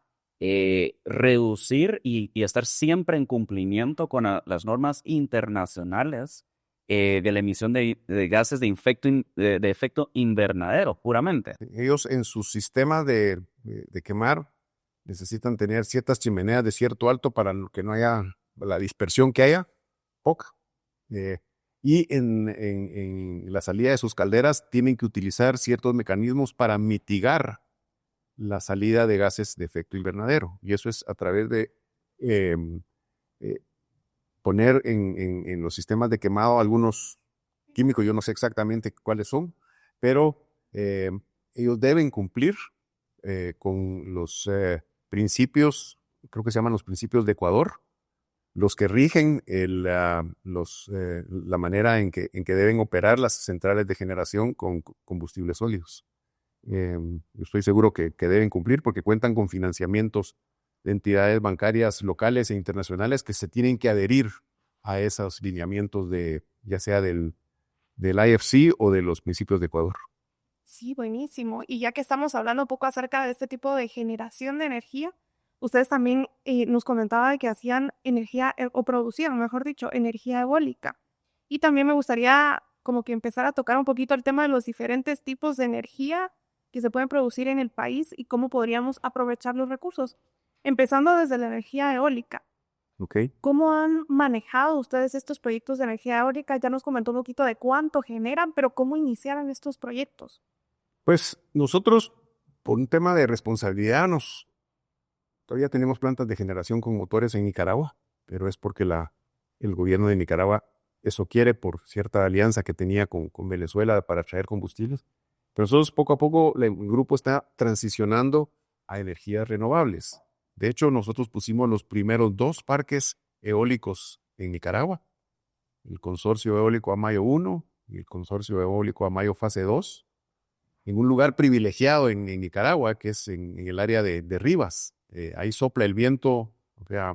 S1: reducir y estar siempre en cumplimiento con las normas internacionales de la emisión de gases de efecto invernadero, puramente?
S3: Ellos en su sistema de quemar necesitan tener ciertas chimeneas de cierto alto para que no haya la dispersión que haya, poca. Y en la salida de sus calderas tienen que utilizar ciertos mecanismos para mitigar la salida de gases de efecto invernadero. Y eso es a través de eh, eh, poner en los sistemas de quemado algunos químicos, yo no sé exactamente cuáles son, pero ellos deben cumplir con los principios, creo que se llaman los principios de Ecuador, los que rigen la manera en que deben operar las centrales de generación con combustibles sólidos. Estoy seguro que deben cumplir porque cuentan con financiamientos de entidades bancarias locales e internacionales que se tienen que adherir a esos lineamientos ya sea del IFC o de los principios de Ecuador.
S2: Sí, buenísimo. Y ya que estamos hablando un poco acerca de este tipo de generación de energía, ustedes también nos comentaban que hacían energía o producían, mejor dicho, energía eólica. Y también me gustaría como que empezar a tocar un poquito el tema de los diferentes tipos de energía que se pueden producir en el país y cómo podríamos aprovechar los recursos. Empezando desde la energía eólica.
S3: ¿Okay?
S2: ¿Cómo han manejado ustedes estos proyectos de energía eólica? Ya nos comentó un poquito de cuánto generan, pero ¿cómo iniciaron estos proyectos?
S3: Pues nosotros, por un tema de responsabilidad, todavía tenemos plantas de generación con motores en Nicaragua, pero es porque el gobierno de Nicaragua eso quiere por cierta alianza que tenía con Venezuela para traer combustibles. Pero nosotros poco a poco el grupo está transicionando a energías renovables. De hecho, nosotros pusimos los primeros 2 parques eólicos en Nicaragua, el Consorcio Eólico Amayo 1 y el Consorcio Eólico Amayo Fase 2, en un lugar privilegiado en Nicaragua, que es en el área de Rivas. Ahí sopla el viento, o sea,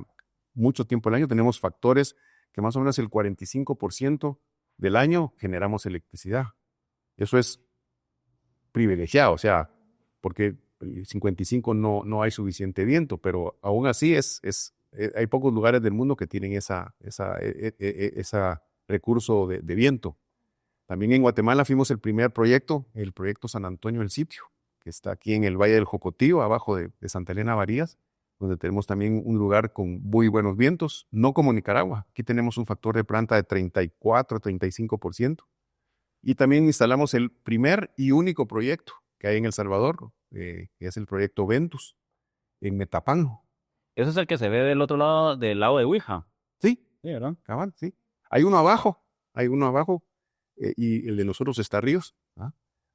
S3: mucho tiempo del año. Tenemos factores que más o menos el 45% del año generamos electricidad. Eso es privilegiado, o sea, porque el 55 no hay suficiente viento, pero aún así hay pocos lugares del mundo que tienen ese recurso de viento. También en Guatemala fuimos el primer proyecto, el proyecto San Antonio del Sitio, que está aquí en el Valle del Jocotío, abajo de Santa Elena Varías, donde tenemos también un lugar con muy buenos vientos, no como Nicaragua. Aquí tenemos un factor de planta de 34-35%. Y también instalamos el primer y único proyecto que hay en El Salvador, que es el proyecto Ventus, en Metapango.
S1: Ese es el que se ve del lado de Ouija.
S3: Sí,
S1: Sí, ¿verdad?
S3: cabal, sí. Hay uno abajo, y el de nosotros está Ríos.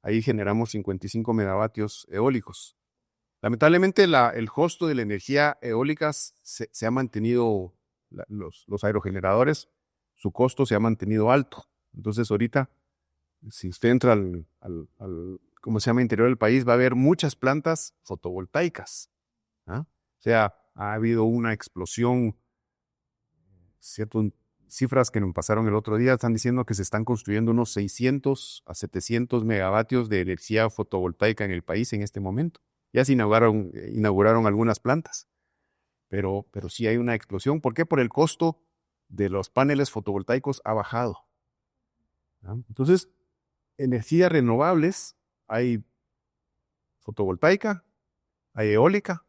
S3: Ahí generamos 55 megavatios eólicos. Lamentablemente el costo de la energía eólica se ha mantenido, los aerogeneradores, su costo se ha mantenido alto. Entonces ahorita, si usted entra ¿cómo se llama?, interior del país, va a haber muchas plantas fotovoltaicas. O sea, ha habido una explosión, ciertas cifras que nos pasaron el otro día están diciendo que se están construyendo unos 600 a 700 megavatios de energía fotovoltaica en el país en este momento. Ya se inauguraron algunas plantas, pero sí hay una explosión. ¿Por qué? Por el costo de los paneles fotovoltaicos ha bajado. Entonces, energías renovables, hay fotovoltaica, hay eólica,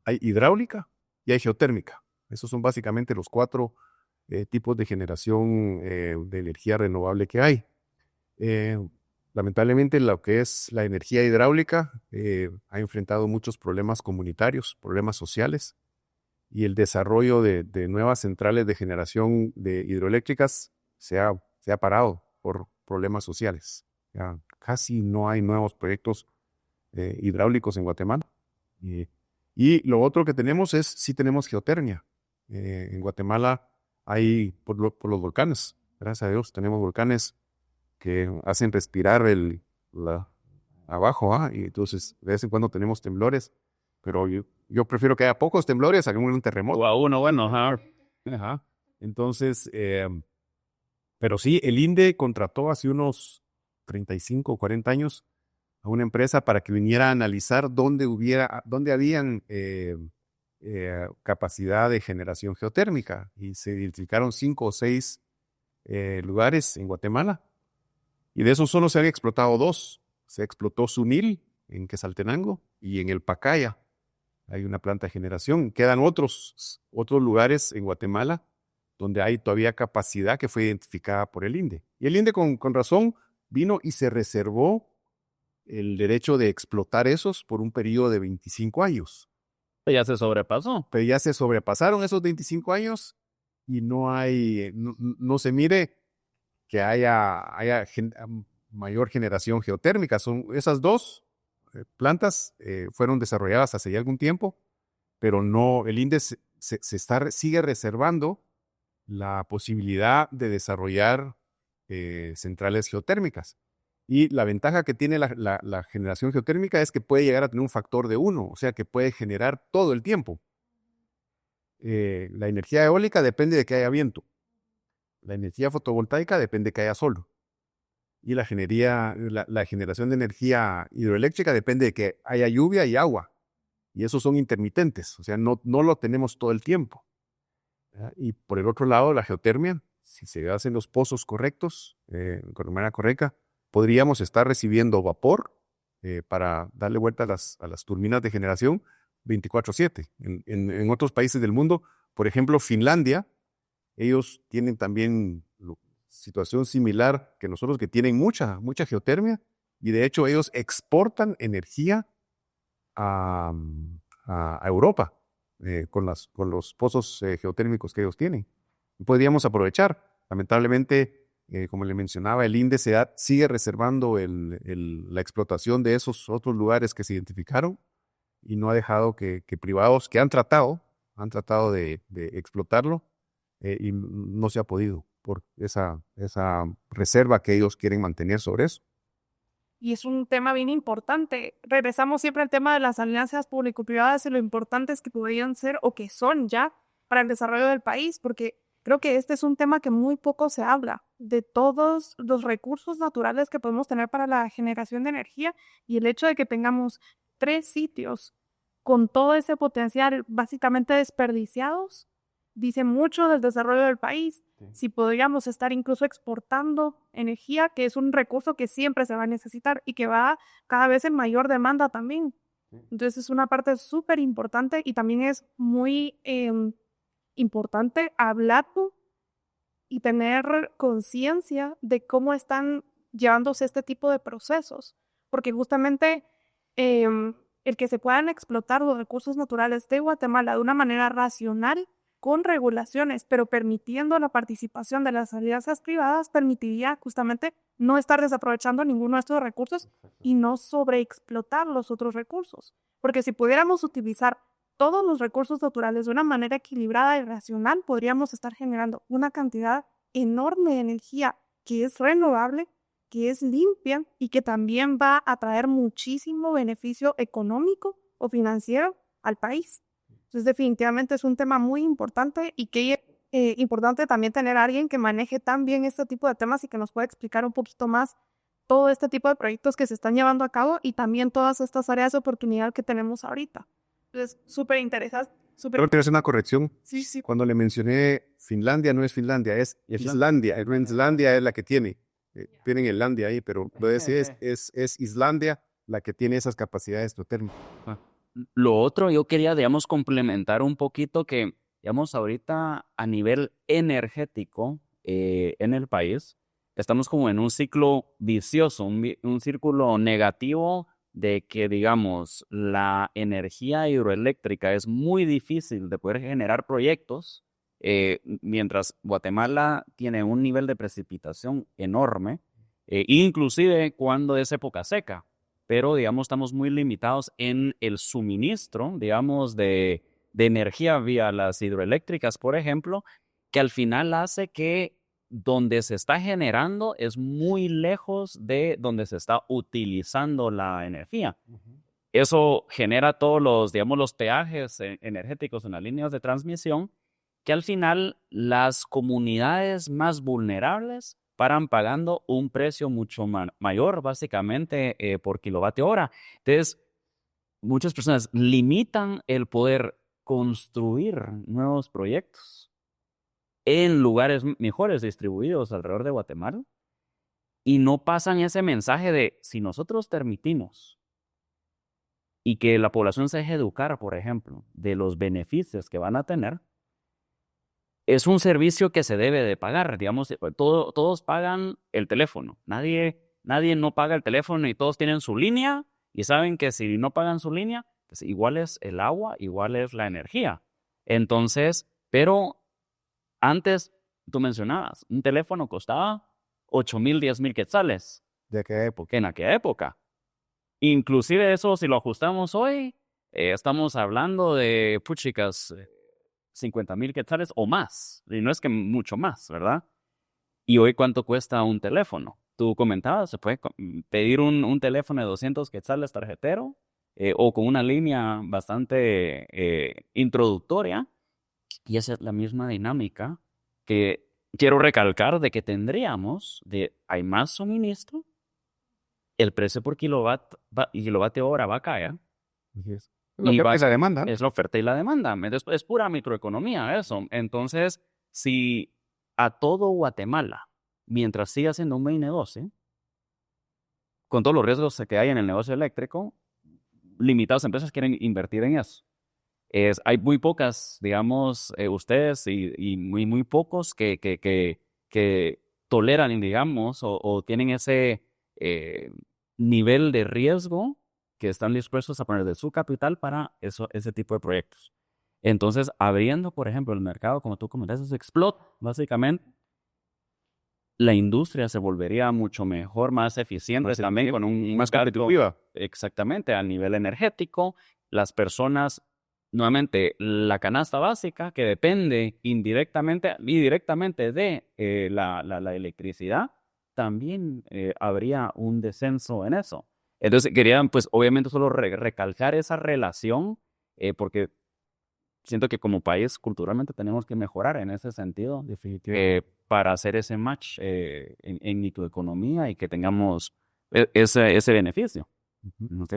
S3: hay hidráulica y hay geotérmica. Esos son básicamente los 4 tipos de generación de energía renovable que hay. Lamentablemente, lo que es la energía hidráulica ha enfrentado muchos problemas comunitarios, problemas sociales, y el desarrollo de nuevas centrales de generación de hidroeléctricas se ha parado por problemas sociales. Ya casi no hay nuevos proyectos hidráulicos en Guatemala. Y lo otro que tenemos sí tenemos geotermia. En Guatemala hay por los volcanes. Gracias a Dios tenemos volcanes que hacen respirar abajo, y entonces de vez en cuando tenemos temblores, pero Yo prefiero que haya pocos temblores a que un terremoto.
S1: O a uno, bueno, ajá.
S3: Ajá. Entonces, pero sí, el INDE contrató hace unos 35 o 40 años a una empresa para que viniera a analizar dónde habían capacidad de generación geotérmica, y se identificaron 5 o 6 lugares en Guatemala, y de esos solo se había explotado 2. Se explotó Sunil en Quetzaltenango y en el Pacaya hay una planta de generación. Quedan otros lugares en Guatemala donde hay todavía capacidad que fue identificada por el INDE. Y el INDE con razón vino y se reservó el derecho de explotar esos por un periodo de 25 años.
S1: Ya se sobrepasó.
S3: Pero ya se sobrepasaron esos 25 años y no se mire que haya mayor generación geotérmica. Esas 2 plantas fueron desarrolladas hace ya algún tiempo, pero no, el INDE sigue reservando la posibilidad de desarrollar centrales geotérmicas. Y la ventaja que tiene la generación geotérmica es que puede llegar a tener un factor de 1, o sea que puede generar todo el tiempo. La energía eólica depende de que haya viento. La energía fotovoltaica depende de que haya sol. Y la generación de energía hidroeléctrica depende de que haya lluvia y agua. Y esos son intermitentes, o sea, no lo tenemos todo el tiempo. Y por el otro lado, la geotermia, si se hacen los pozos correctos, con manera correcta, podríamos estar recibiendo vapor para darle vuelta a las turbinas de generación 24/7. En otros países del mundo, por ejemplo, Finlandia, ellos tienen también situación similar que nosotros, que tienen mucha geotermia, y de hecho ellos exportan energía a Europa con los pozos geotérmicos que ellos tienen. Podríamos aprovechar. Lamentablemente, como le mencionaba, el INDE sigue reservando la explotación de esos otros lugares que se identificaron, y no ha dejado que privados que han tratado de explotarlo, y no se ha podido por esa reserva que ellos quieren mantener sobre eso.
S2: Y es un tema bien importante. Regresamos siempre al tema de las alianzas público-privadas y lo importantes que podrían ser o que son ya para el desarrollo del país, porque creo que este es un tema que muy poco se habla, de todos los recursos naturales que podemos tener para la generación de energía, y el hecho de que tengamos 3 sitios con todo ese potencial básicamente desperdiciados, dice mucho del desarrollo del país.
S3: Sí.
S2: Si podríamos estar incluso exportando energía, que es un recurso que siempre se va a necesitar y que va cada vez en mayor demanda también.
S3: Sí.
S2: Entonces es una parte súper importante, y también es muy importante hablarlo y tener conciencia de cómo están llevándose este tipo de procesos, porque justamente el que se puedan explotar los recursos naturales de Guatemala de una manera racional, con regulaciones, pero permitiendo la participación de las alianzas privadas, permitiría justamente no estar desaprovechando ninguno de estos recursos y no sobreexplotar los otros recursos. Porque si pudiéramos utilizar todos los recursos naturales de una manera equilibrada y racional, podríamos estar generando una cantidad enorme de energía que es renovable, que es limpia y que también va a traer muchísimo beneficio económico o financiero al país. Entonces, definitivamente es un tema muy importante, y que importante también tener a alguien que maneje tan bien este tipo de temas y que nos pueda explicar un poquito más todo este tipo de proyectos que se están llevando a cabo, y también todas estas áreas de oportunidad que tenemos ahorita. Entonces, súper interesante.
S3: Pero quiero hacer una corrección.
S2: Sí.
S3: Cuando le mencioné Finlandia, no es Finlandia, es Islandia. Islandia es la que tienen Islandia ahí, pero lo de decir es Islandia la que tiene esas capacidades geotérmicas.
S1: Lo otro, yo quería, digamos, complementar un poquito que, digamos, ahorita a nivel energético en el país, estamos como en un ciclo vicioso, un círculo negativo de que, digamos, la energía hidroeléctrica es muy difícil de poder generar proyectos, mientras Guatemala tiene un nivel de precipitación enorme, inclusive cuando es época seca. Pero, digamos, estamos muy limitados en el suministro, digamos, de energía vía las hidroeléctricas, por ejemplo, que al final hace que donde se está generando es muy lejos de donde se está utilizando la energía. Eso genera todos los, digamos, los peajes energéticos en las líneas de transmisión, que al final las comunidades más vulnerables paran pagando un precio mucho mayor, básicamente, por kilovatio hora. Entonces, muchas personas limitan el poder construir nuevos proyectos en lugares mejores distribuidos alrededor de Guatemala y no pasan ese mensaje de si nosotros permitimos y que la población se deje educar, por ejemplo, de los beneficios que van a tener, es un servicio que se debe de pagar. Digamos, todos pagan el teléfono. Nadie no paga el teléfono y todos tienen su línea y saben que si no pagan su línea, pues igual es el agua, igual es la energía. Entonces, pero antes tú mencionabas, un teléfono costaba 8,000, 10,000 quetzales.
S3: ¿De qué época?
S1: En aquella época. Inclusive eso, si lo ajustamos hoy, estamos hablando de, puchicas, 50,000 quetzales o más. Y no es que mucho más, ¿verdad? ¿Y hoy cuánto cuesta un teléfono? Tú comentabas, se puede pedir un teléfono de 200 quetzales tarjetero o con una línea bastante introductoria. Y esa es la misma dinámica que quiero recalcar de que tendríamos hay más suministro, el precio por kilovatio hora va a caer.
S3: Es lo que es la demanda, ¿no?
S1: Es la oferta y la demanda. Es pura microeconomía eso. Entonces, si a todo Guatemala, mientras siga siendo un buen negocio, con todos los riesgos que hay en el negocio eléctrico, limitadas empresas quieren invertir en eso. Hay muy pocas, digamos, ustedes y muy pocos que toleran, digamos, o tienen ese nivel de riesgo que están dispuestos a poner de su capital para ese tipo de proyectos. Entonces, abriendo, por ejemplo, el mercado, como tú comentaste, se explota, básicamente, la industria se volvería mucho mejor, más eficiente también, con un
S3: más competitiva.
S1: Exactamente, a nivel energético. Las personas, nuevamente, la canasta básica que depende indirectamente y directamente de la electricidad, también habría un descenso en eso. Entonces, querían, pues, obviamente, solo recalcar esa relación, porque siento que como país, culturalmente, tenemos que mejorar en ese sentido.
S3: Definitivamente.
S1: Para hacer ese match en tu economía y que tengamos ese beneficio. ¿Ok?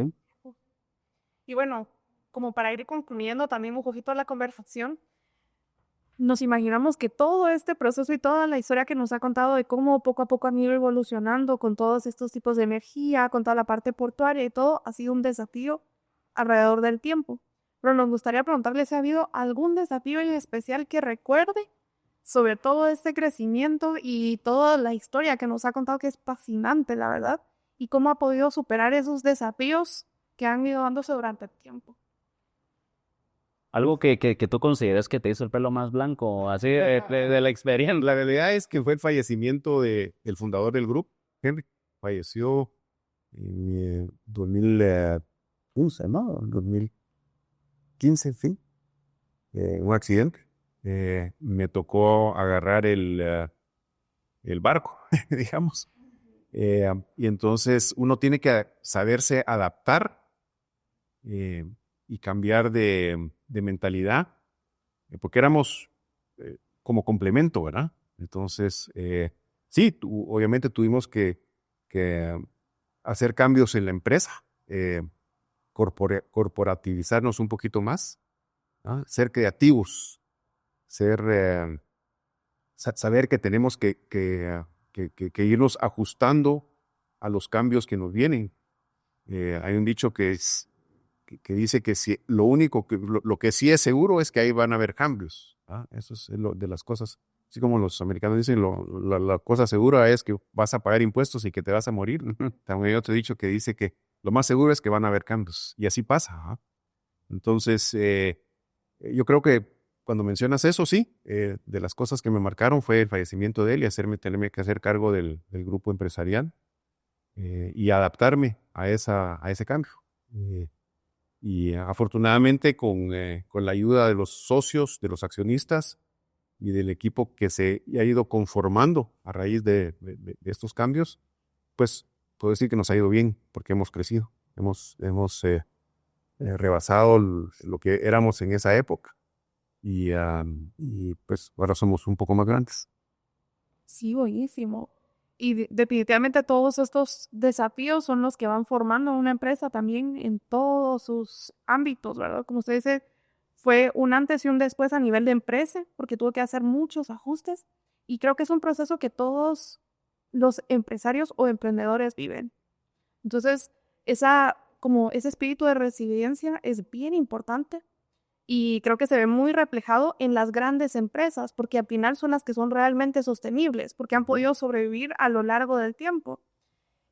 S2: Y bueno, como para ir concluyendo también un poquito la conversación, nos imaginamos que todo este proceso y toda la historia que nos ha contado de cómo poco a poco han ido evolucionando con todos estos tipos de energía, con toda la parte portuaria y todo, ha sido un desafío alrededor del tiempo. Pero nos gustaría preguntarle si ha habido algún desafío en especial que recuerde sobre todo este crecimiento y toda la historia que nos ha contado, que es fascinante, la verdad, y cómo ha podido superar esos desafíos que han ido dándose durante el tiempo.
S1: Algo que tú consideres que te hizo el pelo más blanco, así de la experiencia.
S3: La realidad es que fue el fallecimiento del fundador del grupo, Henry. Falleció en 2015, ¿no? 2015, en fin, un accidente. Me tocó agarrar el barco, digamos. Y entonces uno tiene que saberse adaptar y cambiar de mentalidad, porque éramos como complemento, ¿verdad? Entonces, sí, obviamente tuvimos que hacer cambios en la empresa, corporativizarnos un poquito más, ¿no? Ser creativos, saber que tenemos que irnos ajustando a los cambios que nos vienen. Hay un dicho que dice que si, lo que sí es seguro es que ahí van a haber cambios. Eso es lo de las cosas. Así como los americanos dicen, la cosa segura es que vas a pagar impuestos y que te vas a morir. También hay otro dicho que dice que lo más seguro es que van a haber cambios. Y así pasa. Entonces, yo creo que cuando mencionas eso, sí, de las cosas que me marcaron fue el fallecimiento de él y tenerme que hacer cargo del grupo empresarial y adaptarme a ese cambio. Y afortunadamente con la ayuda de los socios, de los accionistas y del equipo que se ha ido conformando a raíz de estos cambios, pues puedo decir que nos ha ido bien porque hemos crecido, hemos rebasado lo que éramos en esa época. Y pues ahora somos un poco más grandes.
S2: Sí, buenísimo. Y definitivamente todos estos desafíos son los que van formando una empresa también en todos sus ámbitos, ¿verdad? Como usted dice, fue un antes y un después a nivel de empresa, porque tuvo que hacer muchos ajustes. Y creo que es un proceso que todos los empresarios o emprendedores viven. Entonces, como ese espíritu de resiliencia es bien importante y creo que se ve muy reflejado en las grandes empresas, porque al final son las que son realmente sostenibles, porque han podido sobrevivir a lo largo del tiempo.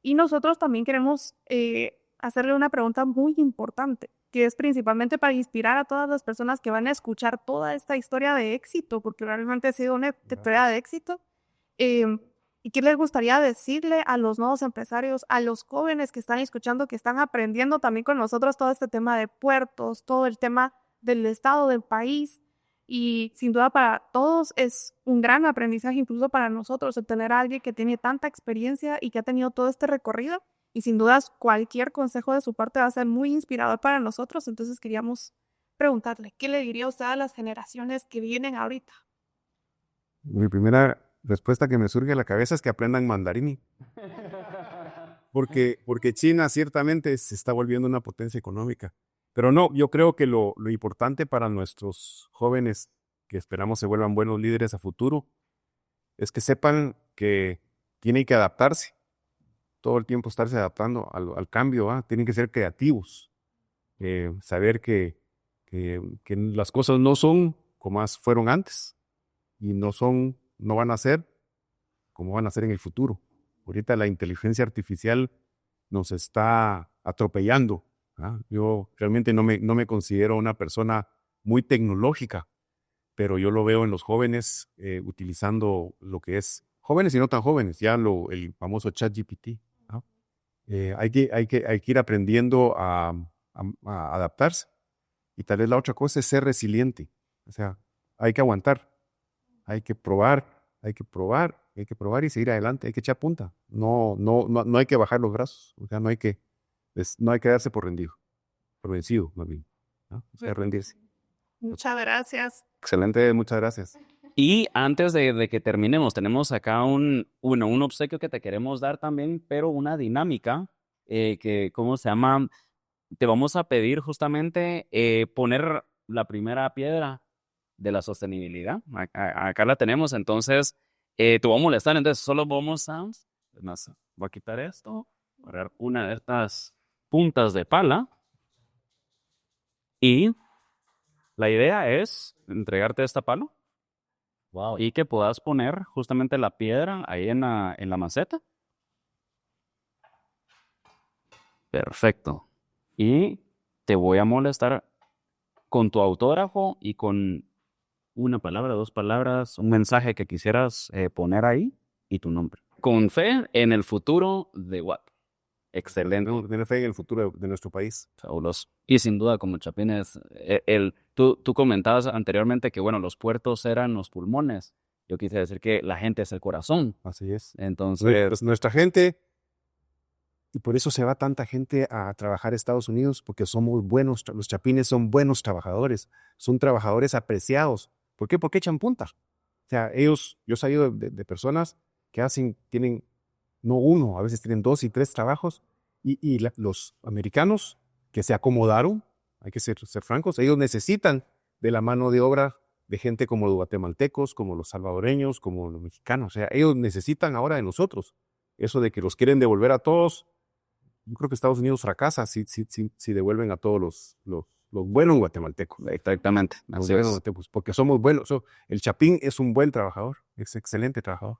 S2: Y nosotros también queremos hacerle una pregunta muy importante, que es principalmente para inspirar a todas las personas que van a escuchar toda esta historia de éxito, porque realmente ha sido una historia de éxito. ¿Y qué les gustaría decirle a los nuevos empresarios, a los jóvenes que están escuchando, que están aprendiendo también con nosotros todo este tema de puertos, todo el tema del estado del país? Y sin duda para todos es un gran aprendizaje, incluso para nosotros, el tener a alguien que tiene tanta experiencia y que ha tenido todo este recorrido. Y sin dudas cualquier consejo de su parte va a ser muy inspirador para nosotros. Entonces queríamos preguntarle, ¿qué le diría usted a las generaciones que vienen ahorita?
S3: Mi primera respuesta que me surge a la cabeza es que aprendan mandarín. Porque China ciertamente se está volviendo una potencia económica. Pero no, yo creo que lo importante para nuestros jóvenes que esperamos se vuelvan buenos líderes a futuro es que sepan que tienen que adaptarse. Todo el tiempo estarse adaptando al cambio. Tienen que ser creativos. Saber que las cosas no son como fueron antes y no van a ser como van a ser en el futuro. Ahorita la inteligencia artificial nos está atropellando. Yo realmente no me considero una persona muy tecnológica, pero yo lo veo en los jóvenes utilizando lo que es, jóvenes y no tan jóvenes, ya el famoso ChatGPT. Hay que ir aprendiendo a adaptarse. Y tal vez la otra cosa es ser resiliente. O sea, hay que aguantar, hay que probar y seguir adelante, hay que echar punta. No hay que bajar los brazos, o sea, no hay que darse por vencido, más bien. O sea, rendirse.
S2: Muchas gracias.
S3: Excelente, muchas gracias.
S1: Y antes de que terminemos, tenemos acá un obsequio que te queremos dar también, pero una dinámica que, ¿cómo se llama? Te vamos a pedir justamente poner la primera piedra de la sostenibilidad. Acá la tenemos, entonces te voy a molestar, entonces solo vamos a... Es más, voy a quitar esto, agarrar una de estas puntas de pala y la idea es entregarte esta pala. Wow. Y que puedas poner justamente la piedra ahí en la maceta. Perfecto. Y te voy a molestar con tu autógrafo y con una palabra, 2 palabras, un mensaje que quisieras poner ahí y tu nombre. Con fe en el futuro de Watt. Excelente.
S3: Tenemos que tener fe en el futuro de nuestro país.
S1: Fabuloso. Y sin duda, como Chapines, tú comentabas anteriormente que, bueno, los puertos eran los pulmones. Yo quise decir que la gente es el corazón.
S3: Así es.
S1: Entonces,
S3: Pues nuestra gente, y por eso se va tanta gente a trabajar a Estados Unidos, porque somos buenos, los chapines son buenos trabajadores, son trabajadores apreciados. ¿Por qué? Porque echan punta. O sea, yo he sabido de personas que tienen no uno, a veces tienen 2 y 3 trabajos, y los americanos que se acomodaron, hay que ser francos, ellos necesitan de la mano de obra de gente como los guatemaltecos, como los salvadoreños, como los mexicanos. O sea, ellos necesitan ahora de nosotros. Eso de que los quieren devolver a todos, yo creo que Estados Unidos fracasa si devuelven a todos los buenos guatemaltecos.
S1: exactamente.
S3: Los buenos guatemaltecos, porque somos buenos. El chapín es un buen trabajador, es excelente trabajador.